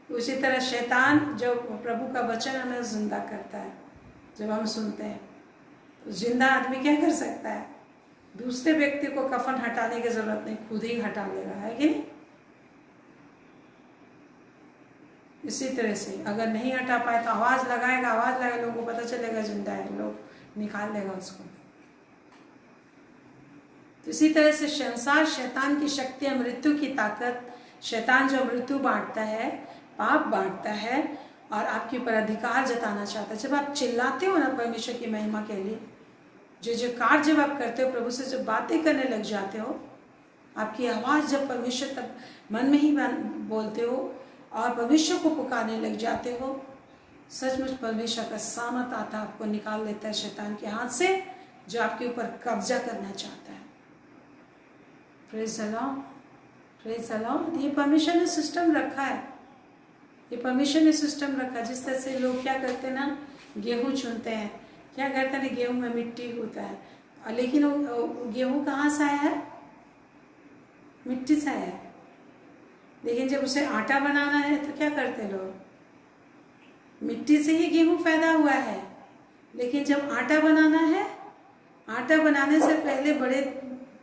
उसी तरह शैतान जो प्रभु का वचन हमें जिंदा करता है, जब हम सुनते हैं तो जिंदा आदमी क्या कर सकता है? दूसरे व्यक्ति को कफन हटाने की जरूरत नहीं, खुद ही हटा लेगा, है कि नहीं? इसी तरह से अगर नहीं हटा पाए तो आवाज़ लगाएगा, लोगों को पता चलेगा जिंदा है, लोग निकाल देगा उसको। तो इसी तरह से संसार शैतान की शक्ति है, मृत्यु की ताकत। शैतान जो मृत्यु बांटता है, पाप बांटता है और आपके ऊपर अधिकार जताना चाहता है। जब आप चिल्लाते हो ना परमेश्वर की महिमा के लिए, जो कार्य जब आप करते हो, प्रभु से जब बातें करने लग जाते हो, आपकी आवाज़ जब परमेश्वर तक मन में ही बोलते हो और परमेश्वर को पुकारने लग जाते हो, सचमुच परमेश्वर का सामर्थ आता आपको निकाल लेता है शैतान के हाथ से, जो आपके ऊपर कब्जा करना चाहता है। Praise the Lord, praise the Lord. ये परमेश्वर ने सिस्टम रखा है, ये परमेश्वर ने सिस्टम रखा है। जिस तरह से लोग क्या करते हैं ना, गेहूँ चुनते हैं, क्या करते हैं, गेहूँ में मिट्टी होता है, लेकिन वो गेहूँ कहाँ से आया है, मिट्टी से आया है। लेकिन जब उसे आटा बनाना है तो क्या करते लोग, मिट्टी से ही गेहूँ पैदा हुआ है। लेकिन जब आटा बनाना है, आटा बनाने से पहले बड़े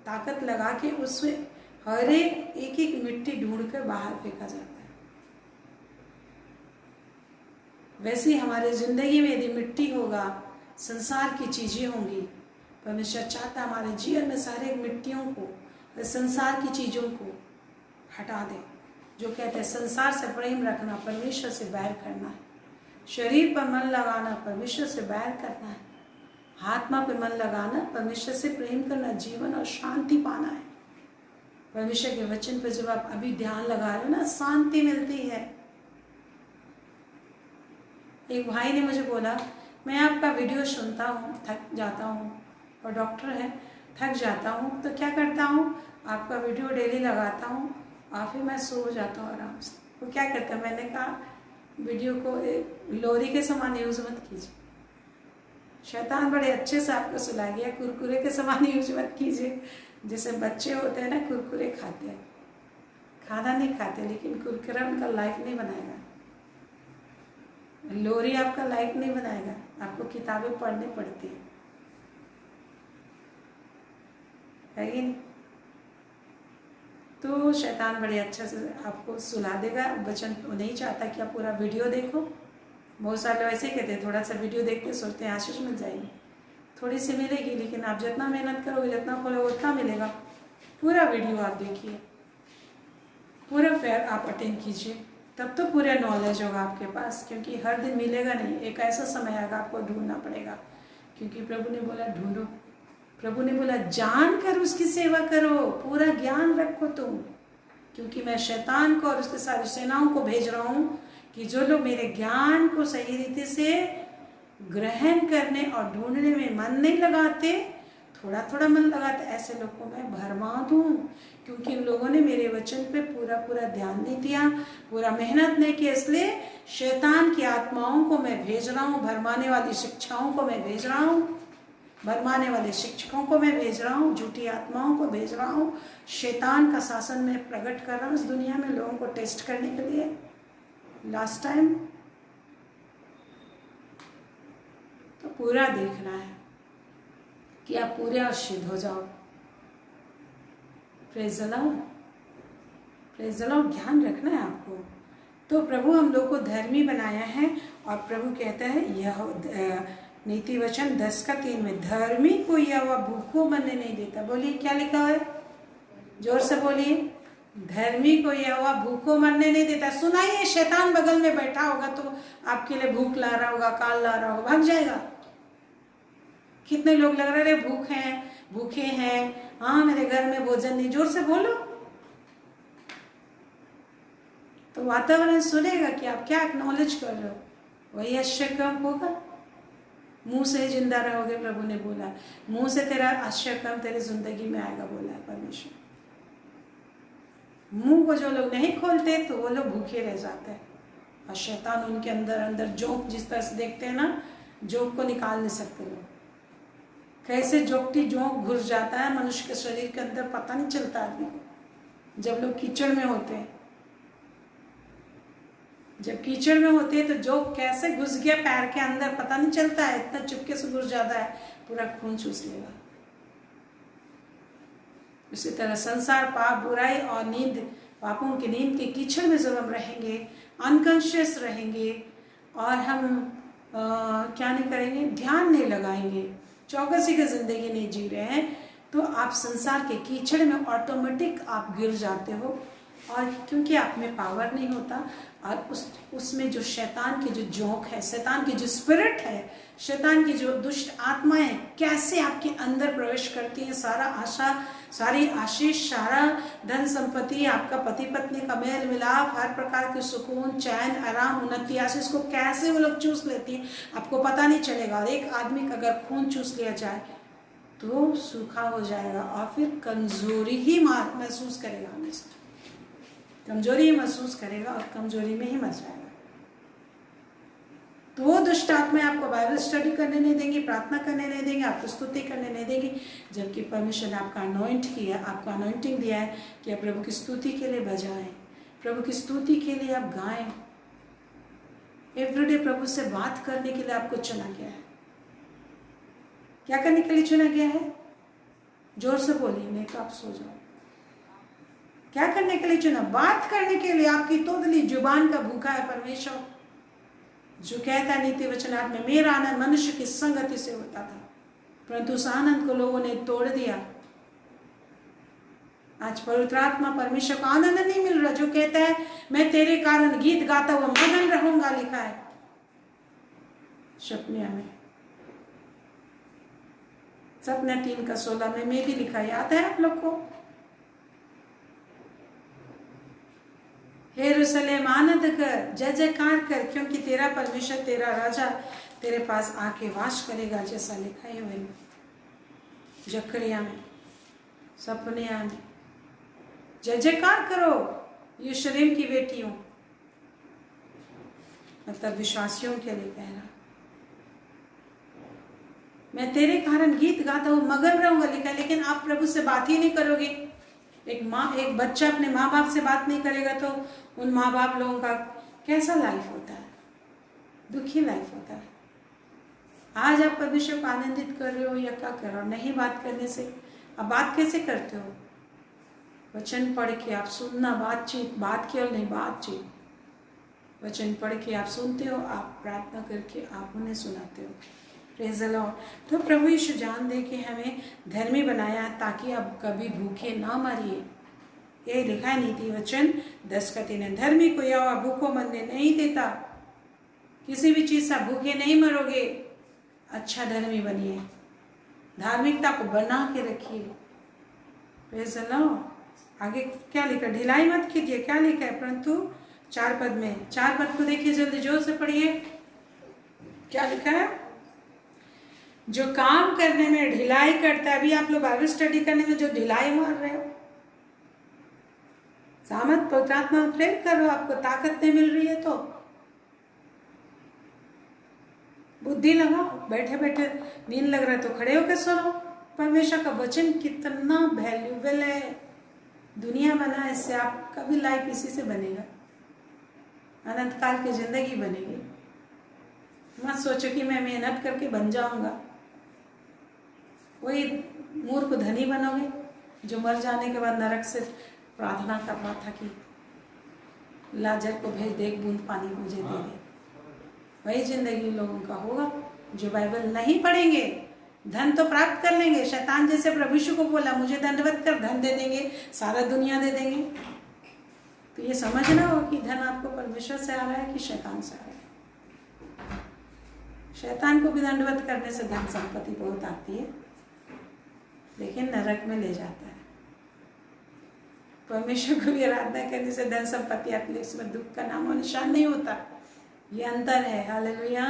ताकत लगा के उसमें हर एक एक मिट्टी ढूंढ कर बाहर फेंका जाता है। वैसे ही हमारे जिंदगी में यदि मिट्टी होगा, संसार की चीजें होंगी, परमेश्वर चाहता हमारे जीवन में सारे मिट्टियों को, संसार की चीजों को हटा दे। जो कहते हैं संसार से प्रेम रखना, परमेश्वर से बैर करना है। शरीर पर मन लगाना, परमेश्वर से बैर करना है। आत्मा पे मन लगाना, परमेश्वर से प्रेम करना, जीवन और शांति पाना है। परमेश्वर के वचन पर जब आप अभी ध्यान लगा रहे हो ना, शांति मिलती है। एक भाई ने मुझे बोला, मैं आपका वीडियो सुनता हूँ, थक जाता हूँ, और डॉक्टर है, थक जाता हूँ, तो क्या करता हूँ, आपका वीडियो डेली लगाता हूँ और फिर मैं सो जाता हूँ आराम से। वो क्या करता है, मैंने कहा वीडियो को लोरी के समान यूज मत कीजिए। शैतान बड़े अच्छे से आपको सुला गया, कुरकुरे के समान यूज मत कीजिए। जैसे बच्चे होते हैं ना, कुरकुरे खाते हैं, खाना नहीं खाते, लेकिन कुरकुरा उनका लाइफ नहीं बनाएगा, लोरी आपका लाइफ नहीं बनाएगा। आपको किताबें पढ़नी पड़ती है कि नहीं? तो शैतान बड़े अच्छे से आपको सुला देगा। वचन नहीं चाहता कि आप पूरा वीडियो देखो। बहुत सारे लोग ऐसे ही कहते हैं, थोड़ा सा वीडियो देखते सोचते हैं आशीष मिल जाएगी, थोड़ी सी मिलेगी, लेकिन आप जितना मेहनत करोगे, जितना खोलोगे, उतना मिलेगा। पूरा वीडियो आप देखिए, पूरा फेयर आप अटेंड कीजिए, तब तो पूरा नॉलेज होगा आपके पास। क्योंकि हर दिन मिलेगा नहीं, एक ऐसा समय आएगा आपको ढूंढना पड़ेगा। क्योंकि प्रभु ने बोला ढूंढो, प्रभु ने बोला जान कर उसकी सेवा करो, पूरा ज्ञान रखो तुम। क्योंकि मैं शैतान को और उसके सारी सेनाओं को भेज रहा हूँ कि जो लोग मेरे ज्ञान को सही रीति से ग्रहण करने और ढूंढने में मन नहीं लगाते, थोड़ा थोड़ा मन लगाते, ऐसे लोग को मैं भरमा दूं। क्योंकि उन लोगों ने मेरे वचन पे पूरा पूरा ध्यान नहीं दिया, पूरा मेहनत नहीं की, इसलिए शैतान की आत्माओं को मैं भेज रहा हूँ, भरमाने वाली शिक्षाओं को मैं भेज रहा हूँ, भरमाने वाले शिक्षकों को मैं भेज रहा हूँ, झूठी आत्माओं को भेज रहा हूँ। शैतान का शासन मैं प्रकट कर रहा हूँ इस दुनिया में, लोगों को टेस्ट करने के लिए। लास्ट टाइम तो पूरा देखना है कि आप पूरे और शुद्ध हो जाओ। Praise the Lord, praise the Lord. ध्यान रखना है आपको। तो प्रभु हम लोग को धर्मी बनाया है, और प्रभु कहता है यह नीति वचन 10:3 में, धर्मी को यह भूखों मरने नहीं देता। बोलिए क्या लिखा है, जोर से बोलिए, धर्मी को यह भूखों मरने नहीं देता। सुनाइए, शैतान बगल में बैठा होगा तो आपके लिए भूख ला रहा होगा, काल ला रहा होगा, भाग जाएगा। कितने लोग लग रहे भूखे हैं, हाँ मेरे घर में भोजन नहीं, जोर से बोलो, तो वातावरण सुनेगा कि आप क्या एक्नॉलेज कर रहे हो, वही आश्चर्य काम होगा। मुंह से जिंदा रहोगे, प्रभु ने बोला, मुंह से तेरा आश्चर्य काम तेरे जिंदगी में आएगा, बोला है परमेश्वर। मुंह को जो लोग नहीं खोलते तो वो लोग भूखे रह जाते हैं, और शैतान उनके अंदर जोंक, जिस तरह से देखते हैं ना, जोंक को निकाल नहीं सकते लोग। कैसे जोकटी जोंक घुस जाता है मनुष्य के शरीर के अंदर, पता नहीं चलता आदमी को। जब लोग कीचड़ में होते हैं, जब कीचड़ में होते हैं तो जोंक कैसे घुस गया पैर के अंदर पता नहीं चलता है, इतना चुपके से घुस जाता है, पूरा खून चूस लेगा। इसी तरह संसार, पाप, बुराई और नींद, पापों की नींद के कीचड़ में जब हम रहेंगे, अनकॉन्शियस रहेंगे और हम क्या नहीं करेंगे, ध्यान नहीं लगाएंगे, चौकसी की जिंदगी नहीं जी रहे हैं, तो आप संसार के कीचड़ में ऑटोमेटिक आप गिर जाते हो। और क्योंकि आप में पावर नहीं होता, और उसमें जो शैतान की जो जोंक है, शैतान की जो स्पिरिट है, शैतान की जो दुष्ट आत्माएं कैसे आपके अंदर प्रवेश करती हैं, सारा आशा, सारी आशीष, सारा धन संपत्ति, आपका पति पत्नी का मेल मिलाप, हर प्रकार के सुकून, चैन, आराम, उन्नति, आशीष को कैसे वो लोग चूस लेती हैं, आपको पता नहीं चलेगा। और एक आदमी का अगर खून चूस लिया जाए तो सूखा हो जाएगा और फिर कमजोरी ही महसूस करेगा, हमेशा कमजोरी ही महसूस करेगा और कमजोरी में ही मर जाएगा। तो वो दुष्ट आत्मा आपको बाइबल स्टडी करने नहीं देंगी, प्रार्थना करने नहीं देंगे, आपको स्तुति करने नहीं देंगी, जबकि परमेश्वर ने आपका अनॉइंट किया, आपको अनॉइंटिंग दिया है कि आप प्रभु की स्तुति के लिए बजाएं, प्रभु की स्तुति के लिए आप गाएं। एवरीडे प्रभु से बात करने के लिए आपको चुना गया है। क्या करने के लिए चुना गया है? जोर से बोलिए, नहीं तो आप सो जाओ। क्या करने के लिए चुना? बात करने के लिए। आपकी तोदली जुबान का भूखा है परमेश्वर, जो कहता है नीति वचनात् में, मेरा आनंद मनुष्य की संगति से होता था, परंतु उस आनंद को लोगों ने तोड़ दिया। आज पवित्र आत्मा परमेश्वर को आनंद नहीं मिल रहा, जो कहता है मैं तेरे कारण गीत गाता हुआ मगन रहूंगा, लिखा है सपने में, सपने 3:16 में भी लिखा, याद है आप लोग को? हे यरूशलेम आनंद कर, जय जयकार कर, क्योंकि तेरा परमेश्वर, तेरा राजा तेरे पास आके वास करेगा, जैसा लिखा है वही जकरिया में, सपनिया में। जय जयकार करो यरूशलेम की बेटियों, मतलब विश्वासियों के लिए कह रहा, मैं तेरे कारण गीत गाता हूं मगन रहूंगा, लिखा। लेकिन आप प्रभु से बात ही नहीं करोगे। एक बच्चा अपने माँ बाप से बात नहीं करेगा तो उन माँ बाप लोगों का कैसा लाइफ होता है? दुखी लाइफ होता है। आज आप परमेश्वर को आनंदित कर रहे हो या क्या कर रहे हो? नहीं बात करने से अब बात कैसे करते हो? वचन पढ़ के आप सुनना, बातचीत, बात केवल नहीं, बातचीत। वचन पढ़ के आप सुनते हो, आप प्रार्थना करके आप उन्हें सुनाते हो। Praise the Lord. तो प्रभु यीशु जान दे कि हमें धर्मी बनाया ताकि अब कभी भूखे ना मरिए। ये लिखा है नीति वचन 10:3, धर्मी को यहोवा भूखों मरने नहीं देता। किसी भी चीज से आप भूखे नहीं मरोगे। अच्छा धर्मी बनिए, धार्मिकता को बना के रखिए। Praise the Lord. आगे क्या लिखा? ढिलाई मत कीजिए। क्या लिखा है? परंतु 4 पद में, 4 पद को देखिए, जल्दी जोर से पढ़िए। क्या लिखा है? जो काम करने में ढिलाई करता है। अभी आप लोग बाइबल स्टडी करने में जो ढिलाई मार रहे हो, सामर्थ पवित्र आत्मा प्रेम करो, आपको ताकत नहीं मिल रही है तो बुद्धि लगाओ। बैठे बैठे नींद लग रहा है तो खड़े होकर सुनो। परमेश्वर का वचन कितना वैल्यूबल है। दुनिया बना इससे, आपका भी लाइफ इसी से बनेगा, अनंत काल की जिंदगी बनेगी। मत सोचो कि मैं मेहनत करके बन जाऊंगा। वही मूर्ख धनी बनोगे जो मर जाने के बाद नरक से प्रार्थना कर रहा था कि लाजर को भेज दे, एक बूंद पानी मुझे दे दे। वही जिंदगी लोगों का होगा जो बाइबल नहीं पढ़ेंगे। धन तो प्राप्त कर लेंगे, शैतान जैसे प्रभु यीशु को बोला मुझे दंडवत कर, धन दे देंगे, सारा दुनिया दे देंगे। तो ये समझना हो कि धन आपको परमेश्वर से आ रहा है कि शैतान से आ रहा है। शैतान को भी दंडवत करने से धन संपत्ति बहुत आती है, लेकिन नरक में ले जाता है। परमेश्वर को भी आराधना करने से धन संपत्ति आती है, इसमें दुख का नाम और निशान नहीं होता। ये अंतर है। हालेलुया।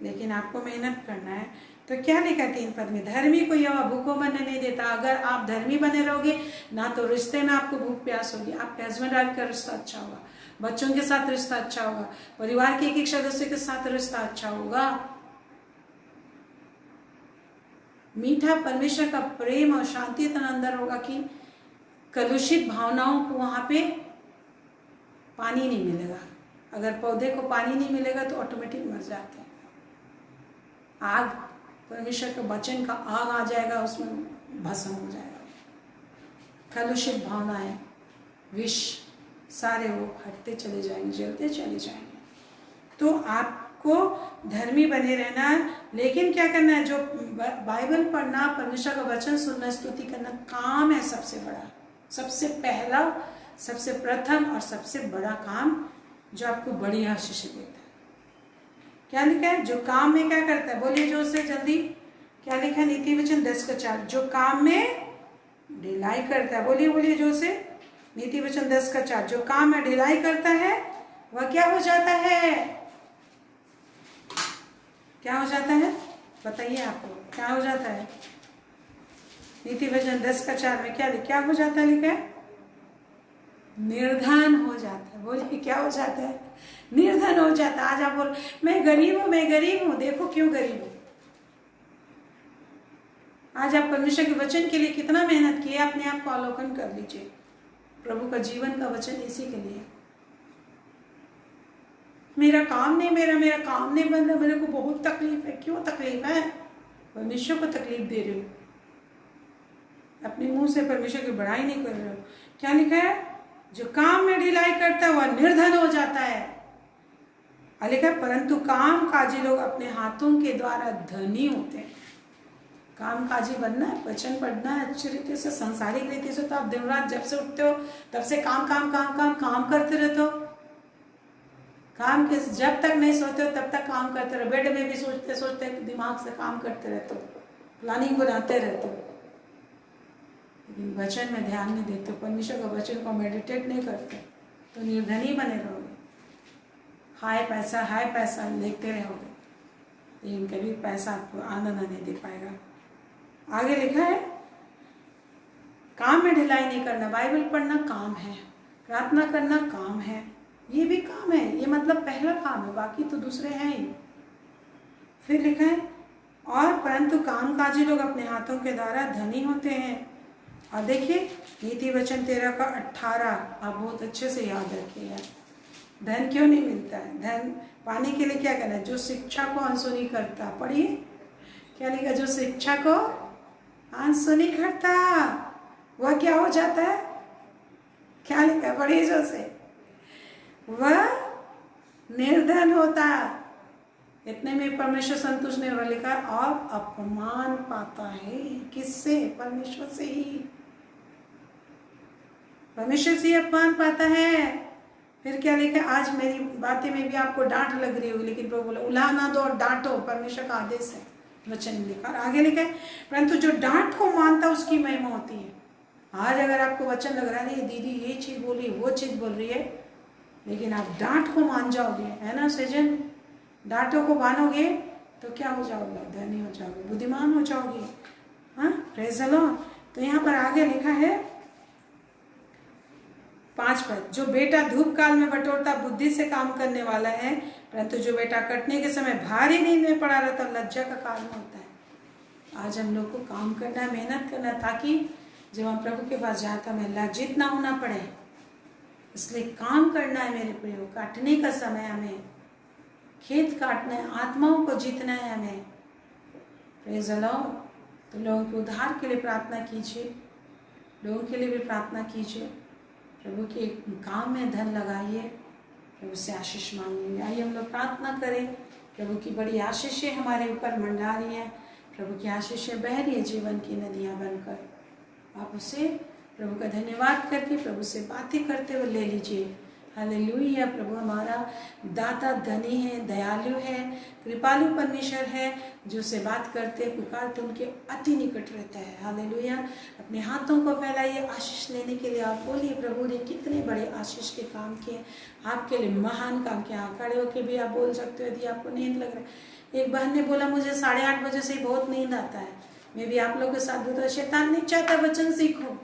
लेकिन आपको मेहनत करना है। तो क्या लिखा 3 पद में? धर्मी को यहोवा भूखों मरने नहीं देता। अगर आप धर्मी बने रहोगे ना तो रिश्ते में आपको भूख प्यास होगी। आपके हस्बैंड वाइफ का रिश्ता अच्छा होगा, बच्चों के साथ रिश्ता अच्छा होगा, परिवार के एक सदस्य के साथ रिश्ता अच्छा होगा। मीठा परमेश्वर का प्रेम और शांति इतना अंदर होगा कि कलुषित भावनाओं को वहां पे पानी नहीं मिलेगा। अगर पौधे को पानी नहीं मिलेगा तो ऑटोमेटिक मर जाते हैं। आग, परमेश्वर के वचन का आग आ जाएगा, उसमें भस्म हो जाएगा। कलुषित भावनाएं, विष, सारे वो हटते चले जाएंगे, जलते चले जाएंगे। तो आपको धर्मी बने रहना है, लेकिन क्या करना है? जो बाइबल पढ़ना, परमेश्वर का वचन सुनना, स्तुति करना काम है सबसे बड़ा, सबसे पहला, सबसे प्रथम और सबसे बड़ा काम जो आपको बड़ी आशीष देता है। क्या लिखा है? जो काम में क्या करता है? बोलिए जोर से जल्दी, क्या लिखा है? नीति वचन 10:4, जो काम में ढिलाई करता है। बोलिए बोलिए जोर से, नीति वचन 10:4, जो काम में ढिलाई करता है वह क्या हो जाता है? क्या हो जाता है? बताइए आपको क्या हो जाता है? नीति वचन 10:4 में क्या हो जाता है? लिखा है निर्धन हो जाता है। बोलिए क्या हो जाता है? निर्धन हो जाता है। आज आप बोल मैं गरीब हूं, मैं गरीब हूं, देखो क्यों गरीब हूं। आज आप परमेश्वर के वचन के लिए कितना मेहनत किए, अपने आप को अवलोकन कर लीजिए। प्रभु का जीवन का वचन इसी के लिए। मेरा काम नहीं बन रहा, मेरे को बहुत तकलीफ है। क्यों तकलीफ है? परमेश्वर को तकलीफ दे रहे हो, अपने मुंह से परमेश्वर की बड़ाई नहीं कर रहे हो। क्या लिखा है? जो काम में ढिलाई करता है वह निर्धन हो जाता है। लिखा है परंतु काम काजी लोग अपने हाथों के द्वारा धनी होते हैं। काम काजी बनना है, वचन पढ़ना है अच्छी रीति से, सांसारिक रीति से। तो आप दिन रात जब से उठते हो तब से काम काम काम काम काम करते रहते हो। काम के जब तक नहीं सोते हो तब तक काम करते रहो। बेड में भी सोचते सोचते दिमाग से काम करते रहते हो, प्लानिंग बनाते रहते हो, लेकिन वचन में ध्यान नहीं देते, परमेश्वर का वचन को मेडिटेट नहीं करते, तो निर्धनी बने रहोगे। हाय पैसा देखते रहोगे, लेकिन कभी पैसा आपको आनंद नहीं दे पाएगा। आगे लिखा है काम में ढिलाई नहीं करना। बाइबल पढ़ना काम है, प्रार्थना करना काम है, ये भी काम है। ये मतलब पहला काम है, बाकी तो दूसरे हैं ही। फिर लिखा है और परंतु कामकाजी लोग अपने हाथों के द्वारा धनी होते हैं। और देखिए नीति वचन 13:18 आप बहुत अच्छे से याद रखिएगा। धन क्यों नहीं मिलता है? धन पाने के लिए क्या करना है? जो शिक्षा को अनसुनी करता, पढ़िए क्या लिखा? जो शिक्षा को अनसुनी करता वह क्या हो जाता है? क्या लिखा? पढ़िए जो से, वह निर्धन होता। इतने में परमेश्वर संतुष्ट नहीं हो रहा, लिखा और अपमान पाता है। किससे? परमेश्वर से ही, परमेश्वर से ही अपमान पाता है। फिर क्या लिखा? आज मेरी बातें में भी आपको डांट लग रही होगी, लेकिन प्रभु बोला उला ना दो, डांटो, परमेश्वर का आदेश है, वचन में लिखा। और आगे लिखा है परंतु जो डांट को मानता उसकी महिमा होती है। आज अगर आपको वचन लग रहा है दीदी ये चीज बोल रही है, वो चीज बोल रही है, लेकिन आप डांट को मान जाओगे, है ना सृजन? डांटों को मानोगे तो क्या हो जाओगे? धनी हो जाओगे, बुद्धिमान हो जाओगे। हाँ, प्रेज़ द लॉर्ड। तो यहाँ पर आगे लिखा है 5 पद, जो बेटा धूप काल में बटोरता बुद्धि से काम करने वाला है, परंतु जो बेटा कटने के समय भारी नींद में पड़ा रहता लज्जा का कारण होता है। आज हम लोग को काम करना है, मेहनत करना है, ताकि जब हम प्रभु के पास जाता हमें लज्जित ना होना पड़े। इसलिए काम करना है मेरे प्रियो। काटने का समय हमें खेत काटना है, आत्माओं को जीतना है हमें। Praise the Lord. तो लोगों के उद्धार के लिए प्रार्थना कीजिए, लोगों के लिए भी प्रार्थना कीजिए। प्रभु के काम में धन लगाइए, प्रभु से आशीष मांगिए। आइए हम लोग प्रार्थना करें। प्रभु की बड़ी आशीषें हमारे ऊपर मंडरा रही हैं, प्रभु की आशीषें बह रही है जीवन की नदियाँ बनकर। आप उसे प्रभु का धन्यवाद करके प्रभु से बातें करते हुए ले लीजिए। हालेलुया। प्रभु हमारा दाता धनी है, दयालु है, कृपालु परमेश्वर है, जो से बात करते पुकारते उनके अति निकट रहता है। हालेलुया। अपने हाथों को फैलाइए आशीष लेने के लिए। आप बोलिए प्रभु ने कितने बड़े आशीष के काम किए, आपके लिए महान काम किया। खड़े होकर भी आप बोल सकते हो यदि आपको नींद लग रहा है। एक बहन ने बोला मुझे 8:30 बजे से बहुत नींद आता है। मैं भी आप लोगों के साथ बोलता, शैतान नहीं चाहता वचन सीखो।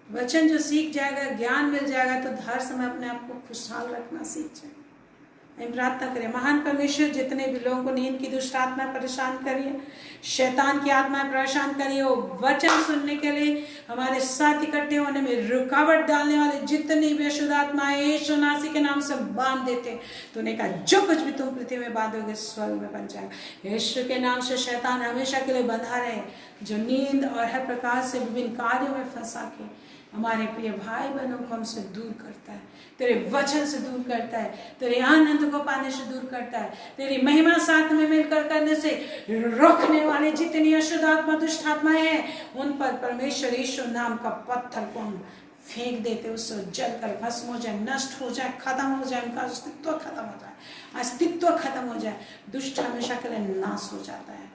वचन जो सीख जाएगा, ज्ञान मिल जाएगा, तो हर समय अपने आप को खुशहाल रखना सीख जाए। हम प्रार्थना करें। महान परमेश्वर, जितने भी लोगों को नींद की दुष्ट आत्मा परेशान करिए, शैतान की आत्मा परेशान करिए, वो वचन सुनने के लिए हमारे साथ इकट्ठे होने में रुकावट डालने वाले जितनी भी अशुद्ध आत्माएं यीशु नासी के नाम से बांध देते। तो उन्हें कहा जो कुछ भी तुम पृथ्वी में बांधोगे स्वर्ग में बन जाएगा। यीशु के नाम से शैतान हमेशा के लिए बंधा रहे, जो नींद और हर प्रकार से विभिन्न कार्यों में फंसा के हमारे प्रिय भाई बहनों को हमसे दूर करता है, तेरे वचन से दूर करता है, तेरे आनंद को पाने से दूर करता है, तेरी महिमा साथ में मिलकर करने से रोकने वाले जितनी अशुद्ध आत्मा दुष्ट आत्माएं हैं उन पर परमेश्वर यीशु नाम का पत्थर को हम फेंक देते, उससे जलकर भस्म हो जाए, नष्ट हो जाए, खत्म हो जाए, उनका अस्तित्व खत्म हो जाए, अस्तित्व खत्म हो जाए, दुष्ट हमेशा के लिए नाश हो जाता है।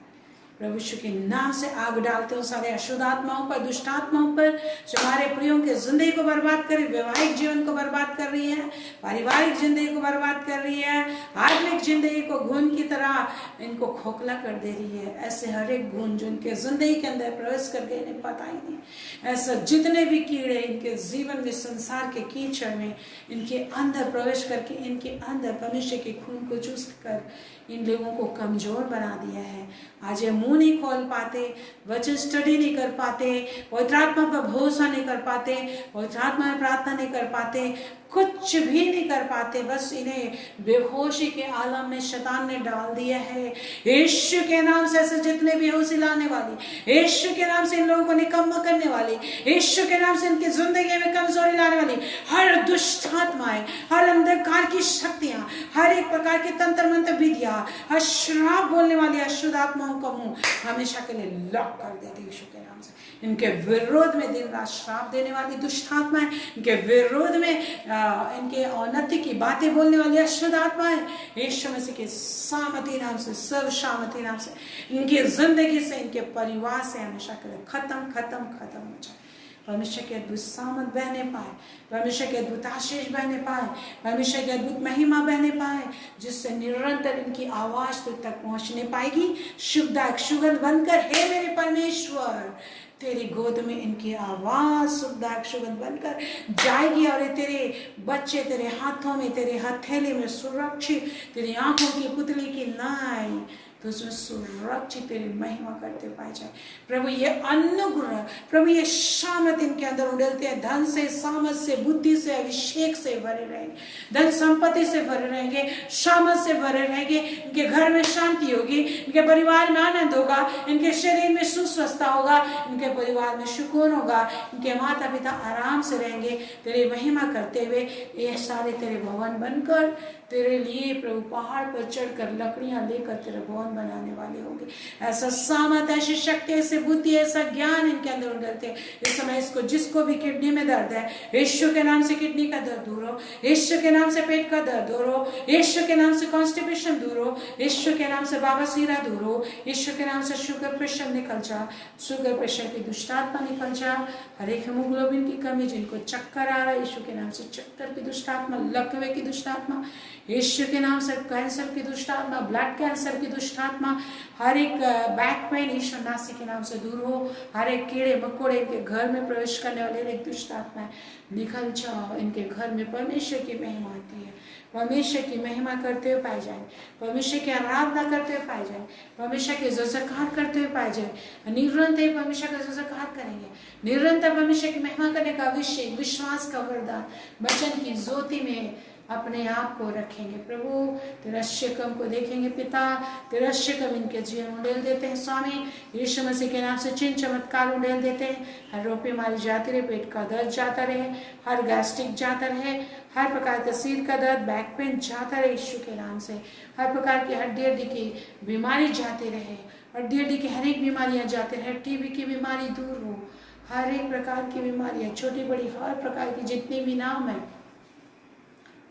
प्रभु यीशु के नाम से आग डालते हो सारे अशुद्ध आत्माओं पर, दुष्ट आत्माओं पर जो हमारे प्रियों के जिंदगी को बर्बाद कर रही, वैवाहिक जीवन को बर्बाद कर रही है, पारिवारिक जिंदगी को बर्बाद कर रही है, आत्मिक जिंदगी को घून की तरह इनको खोखला कर दे रही है। ऐसे हर एक गुण जो इनके जिंदगी के अंदर प्रवेश करके इन्हें पता ही नहीं, ऐसा जितने भी कीड़े इनके जीवन में, संसार के कीचड़ में इनके अंदर प्रवेश करके इनके अंदर परमेश्वर के खून को चूस कर इन लोगों को कमजोर बना दिया है। आज ये मुंह नहीं खोल पाते, वचन स्टडी नहीं कर पाते, पवित्र आत्मा पर भरोसा नहीं कर पाते, पवित्र आत्मा में प्रार्थना नहीं कर पाते, कुछ भी नहीं कर पाते, बस इन्हें बेहोशी के आलम में शैतान ने डाल दिया है। यीशु के नाम से ऐसे जितने भी होशी लाने वाली, यीशु के नाम से इन लोगों को निकम्मा करने वाली, यीशु के नाम से इनकी जिंदगी में कमजोरी लाने वाली हर दुष्ट आत्माएं, हर अंधकार की शक्तियां, हर एक प्रकार के तंत्र मंत्र विधियां, हर श्राप बोलने वाली अशुद्ध आत्माओं का मुंह हमेशा के लिए लॉक कर देते यीशु के नाम से। इनके विरोध में दिन रात श्राप देने वाली दुष्ट आत्माएं, इनके विरोध में इनके अवनति की बातें बोलने वाली अशुद्ध आत्माएं यीशु मसीह के सामर्थी नाम से, सर्व सामर्थी नाम से इनकी जिंदगी से, इनके परिवार से हमेशा के लिए खत्म खत्म खत्म हो जाए। परमेश्वर के अद्भुत सामर्थ बहने पाए, परमेश्वर के अद्भुत आशीष बहने पाए, परमेश्वर की अद्भुत महिमा बहने पाए, जिससे निरंतर इनकी आवाज तुझ तक पहुंचने पाएगी। शुभदायक सुगंध बनकर, हे मेरे परमेश्वर, तेरी गोद में इनकी आवाज शुभदायक सुगंध बनकर जाएगी और तेरे बच्चे तेरे हाथों में, तेरे हथेली में सुरक्षित, तेरी आंखों की पुतली की नाई तो उसमें सुरक्षित तेरी महिमा करते पाए जाए। प्रभु ये अनुग्रह, प्रभु ये सामर्थ इनके अंदर उड़लते हैं, धन से, सामर्थ से, बुद्धि से, अभिषेक से भरे रहेंगे, धन संपत्ति से भरे रहेंगे, सामर्थ से भरे रहेंगे। इनके घर में शांति होगी, इनके परिवार में आनंद होगा, इनके शरीर में सुस्वस्थता होगा, इनके परिवार में सुकून होगा, इनके माता पिता आराम से रहेंगे तेरी महिमा करते हुए। ये सारे तेरे भवन बनकर तेरे लिए प्रभु पहाड़ पर चढ़कर लकड़ियां लेकर तेरा भवन बनाने वाले होंगे। ऐसा सामर्थ, ऐसी शक्ति, ऐसी बुद्धि, ऐसा ज्ञान इनके अंदर उड़ते हैं। इस समय इसको जिसको भी किडनी में दर्द है, यीशु के नाम से किडनी का दर्द दूर हो, यीशु के नाम से पेट का दर्द दूर हो, यीशु के नाम से कॉन्स्टिपेशन दूर हो, यीशु के नाम से बाबासीरा दूर हो, यीशु के नाम से शुगर प्रेशर निकल जा, शुगर प्रेशर की दुष्ट आत्मा निकल जा, हर एक हीमोग्लोबिन की कमी, जिनको चक्कर आ रहा है यीशु के नाम से चक्कर की दुष्ट आत्मा, लकवे की दुष्ट आत्मा यीशु के नाम से, कैंसर की दुष्ट आत्मा, ब्लड कैंसर की दुष्ट आत्मा, हर एक बैक पेन यीशु नासी के नाम से दूर हो, हर एक कीड़े मकोड़े इनके घर में प्रवेश करने वाले एक दुष्ट आत्मा निकल जाओ। इनके घर में परमेश्वर की महिमा आती है, परमेश्वर की महिमा करते हुए पाए जाए, परमेश्वर की आराधना करते हुए पाए जाए, परमेश्वर के जज़कार करते हुए पाए जाए, निरंतर परमेश्वर का जज़कार करेंगे, निरंतर परमेश्वर की महिमा करने का अभिषेक, विश्वास का वरदान, वचन की ज्योति में अपने आप को रखेंगे। प्रभु तेरा शिकम को देखेंगे, पिता तेरा शिकम इनके जीवन में उड़ेल देते हैं स्वामी, यीशु मसीह के नाम से चिन्ह चमत्कार उड़ेल देते हैं। हर रोग बीमारी जाती रहे, पेट का दर्द जाता रहे, हर गैस्ट्रिक जाता रहे, हर प्रकार का सिर का दर्द, बैक पेन जाता रहे यीशु के नाम से, हर प्रकार की हड्डी की बीमारी जाती रहे, हड्डी की हर एक बीमारियां जाती रहे, टीबी की बीमारी दूर हो, हर एक प्रकार की बीमारियां छोटी बड़ी हर प्रकार की जितनी भी नाम है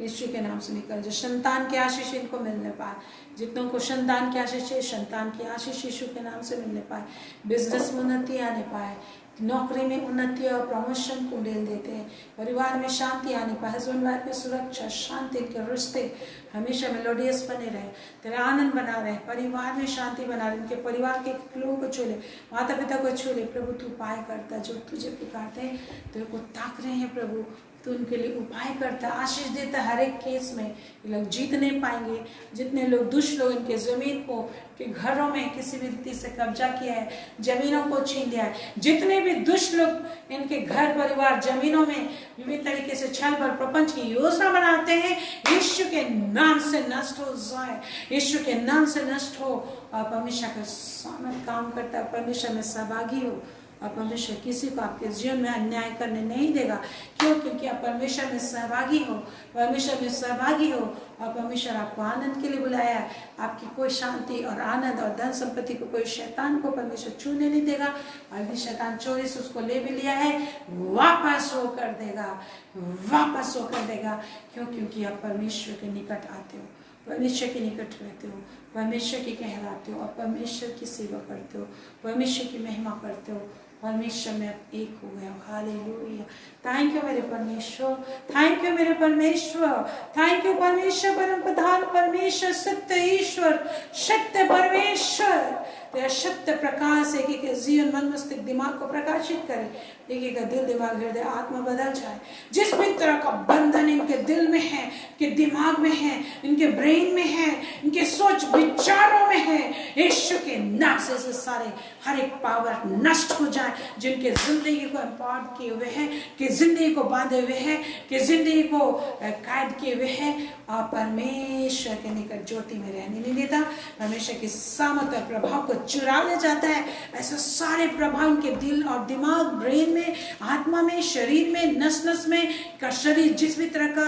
यीशु के नाम से निकल जाए। संतान की आशीष इनको मिलने पाए, जितनों को संतान की आशीष है, संतान की आशीष यीशु के नाम से मिलने पाए, बिजनेस में उन्नति आने पाए, नौकरी में उन्नति और प्रमोशन को उड़ेल देते हैं, परिवार में शांति आने पाए, हस्बैंड वाइफ में सुरक्षा, शांति, के रिश्ते हमेशा मेलोडियस बने रहे, तेरा आनंद बना रहे, परिवार में शांति बना रहे, इनके परिवार के लोगों को छू ले, माता पिता को छू ले। प्रभु तू उपाय करता, जो तुझे पुकारते हैं तेरे को ताक रहे हैं प्रभु, तो उनके लिए उपाय करता, आशीष देता। हर एक केस में ये लोग जीत नहीं पाएंगे। जितने लोग दुष्ट लोग इनके जमीन को, के घरों में किसी भी रीति से कब्जा किया है, जमीनों को छीन लिया है, जितने भी दुष्ट लोग इनके घर परिवार जमीनों में विभिन्न तरीके से छल पर प्रपंच की योजना बनाते हैं, यीशु के नाम से नष्ट हो जाए, यीशु के नाम से नष्ट हो। और परमेश्वर का सामर्थ काम करता है, परमेश्वर में सहभागी हो और परमेश्वर किसी को आपके जीवन में अन्याय करने नहीं देगा। क्यों? क्योंकि आप परमेश्वर में सहभागी हो, परमेश्वर में सहभागी हो और परमेश्वर आपको आनंद के लिए बुलाया है। आपकी कोई शांति और आनंद और धन संपत्ति को कोई शैतान को परमेश्वर छूने नहीं देगा। और यदि शैतान चोरी से उसको ले भी लिया है, वापस वो कर देगा, वापस वो कर देगा। क्यों? क्योंकि आप परमेश्वर के निकट आते हो, परमेश्वर के निकट रहते हो, परमेश्वर की कहलाते हो और परमेश्वर की सेवा करते हो, परमेश्वर की महिमा करते हो, परमेश्वर में आप एक हो गए हो। हालेलुया। थैंक यू मेरे परमेश्वर, थैंक यू मेरे परमेश्वर, थैंक यू परमेश्वर, परम प्रधान परमेश्वर, सत्य ईश्वर, सत्य परमेश्वर। तेरा सत्य प्रकाश एक एक जीवन, मन, मस्तिष्क, दिमाग को प्रकाशित करे। एक एक दिल, दिमाग, हृदय, आत्मा बदल जाए। जिस भी तरह का बंधन इनके दिल में है, इनके दिमाग में है, इनके ब्रेन में है, इनके सोच विचारों में है, यीशु के नाम से सारे हर एक पावर नष्ट हो जाए। जिनके जिंदगी को एम्पावर्ड किए हुए हैं, कि जिंदगी को बांधे हुए हैं, कि जिंदगी को कैद किए हुए हैं, और परमेश्वर के निकट ज्योति में रहने नहीं देता। परमेश्वर की सामर्थ और प्रभाव को चुरा ले जाता है। ऐसे सारे प्रभाव उनके दिल और दिमाग, ब्रेन में, आत्मा में, शरीर में, नस नस में का शरीर जिस भी तरह का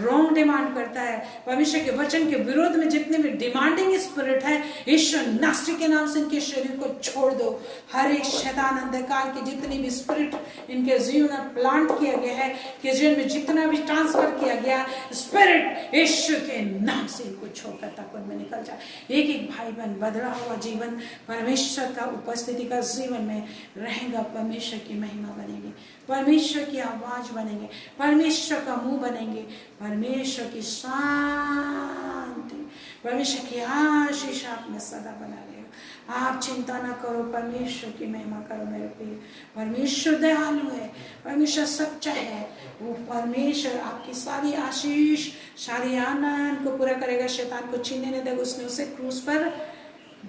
रॉन्ग डिमांड करता है, परमेश्वर के वचन के विरोध में जितने भी डिमांडिंग स्पिरिट है, ईश्वर नास्ति के नाम से इनके शरीर को छोड़ दो। हर एक शैतान अंधकार की जितनी भी स्पिरिट इनके जीवन में प्लांट किया गया है, कि जीवन में जितना भी ट्रांसफर किया गया स्पिरिट, ईश्वर के नाम से इनको छोड़कर तक उनमें निकल जाए। एक एक भाई बहन बदला हुआ जीवन परमेश्वर का उपस्थिति का जीवन में रहेगा। परमेश्वर की महिमा बनेगी, परमेश्वर की आवाज बनेंगे, परमेश्वर का मुंह बनेंगे, परमेश्वर की शांति, परमेश्वर की आशीष आप में सदा बना रहेगा। आप चिंता ना करो, परमेश्वर की महिमा करो मेरे प्रिय। परमेश्वर दयालु है, परमेश्वर सच्चा है। वो परमेश्वर आपकी सारी आशीष, सारी आनंद को पूरा करेगा। शैतान को छीनने नहीं देगा। उसने उसे क्रूस पर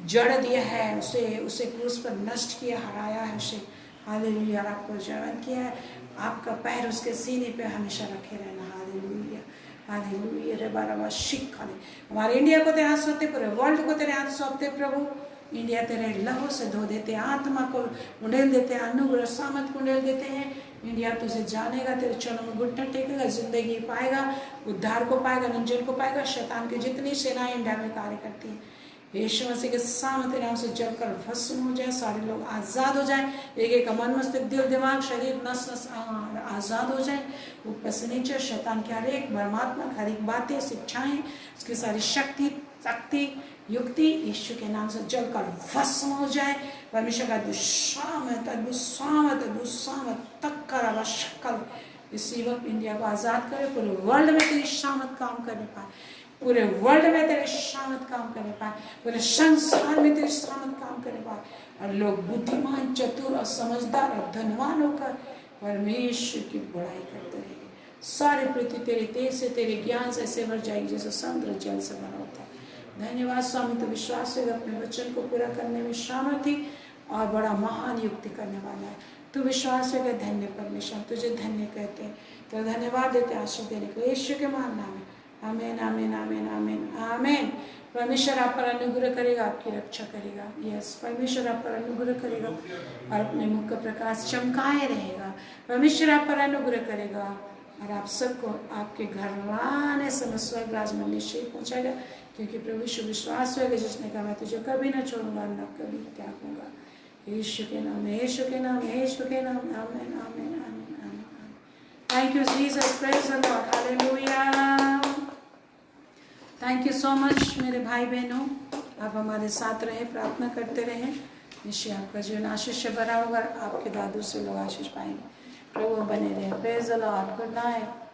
जड़ दिया है, उसे क्रूस पर नष्ट किया, हराया है उसे। हालेलुया। आपको जीवन किया है। आपका पैर उसके सीने पे हमेशा रखे रहना। Hallelujah, hallelujah. रे बारह शिक्षा ने हमारे इंडिया को तेरे हाथ सौंपते, पूरे वर्ल्ड को तेरे हाथ सौंपते प्रभु। इंडिया तेरे लहू से धो देते, आत्मा को उंडेल देते, अनुग्रह सामर्थ को उंडेल देते हैं। इंडिया तुझे जानेगा, तेरे चरणों में घुटना टेकेगा, जिंदगी पाएगा, उद्धार को पाएगा, मंजिल को पाएगा। शैतान की जितनी सेनाएं इंडिया में कार्य करती है, यीशु मसीह के सामर्थ्य नाम से जलकर भस्म हो जाए। सारे लोग आजाद हो जाए। एक एक मन, मस्तिष्क, दिल, दिमाग, शरीर, नस नस आजाद हो जाए। ऊपर से नीचे शैतान की हर एक परमात्मा, हर एक बातें, शिक्षाएं, उसकी सारी शक्ति, युक्ति यीशु के नाम से जलकर भस्म हो जाए। परमेश्वर का दुस्सामत तक कर शक्ल इसी वक्त इंडिया को आजाद करे। पूरे वर्ल्ड में तेरी शामत काम करने पाए, पूरे वर्ल्ड में तेरे शामत काम करने पाए, पूरे संसार में तेरे शामत काम करने पाए। और लोग बुद्धिमान, चतुर और समझदार और धनवान होकर परमेश्वर की बड़ाई करते रहेंगे। सारी पृथ्वी तेरे तेज से, तेरे ज्ञान से ऐसे भर जाएगी जैसे समुद्र जल से भरा होता है। धन्यवाद स्वामी, तो विश्वास है अपने वचन को पूरा करने में सामर्थी और बड़ा महान युक्ति करने वाला है। तू विश्वास है। धन्य परमेश्वर, तुझे धन्य कहते हैं, तो धन्यवाद देते आशीष देने के लिए यीशु के महान नाम में। आमीन, आमीन, आमीन, आमीन, आमीन। परमेश्वर आप पर अनुग्रह करेगा, आपकी रक्षा करेगा। यस, परमेश्वर आप पर अनुग्रह करेगा और अपने मुख का प्रकाश चमकाए रहेगा। परमेश्वर आप पर अनुग्रह करेगा और आप सबको आपके घर लाने समय स्वर्ग राज में निश्चय पहुंचाएगा। क्योंकि प्रभु यीशु विश्वास होगा जिसने कहा मैं तुझे कभी ना छोड़ूंगा, न कभी त्यागूंगा। यीशु के नाम, यीशु के नाम, यीशु के नाम। आमीन, आमीन, आमीन, आमीन। Thank you Jesus, praise the Lord, hallelujah. Thank you so much मेरे भाई बहनों, आप हमारे साथ रहे, प्रार्थना करते रहें। निश्चय आपका जीवन आशीष से भरा होगा, आपके दादू से लोग आशीष पाएंगे। प्रभु बने रहे। Praise the Lord. Good night.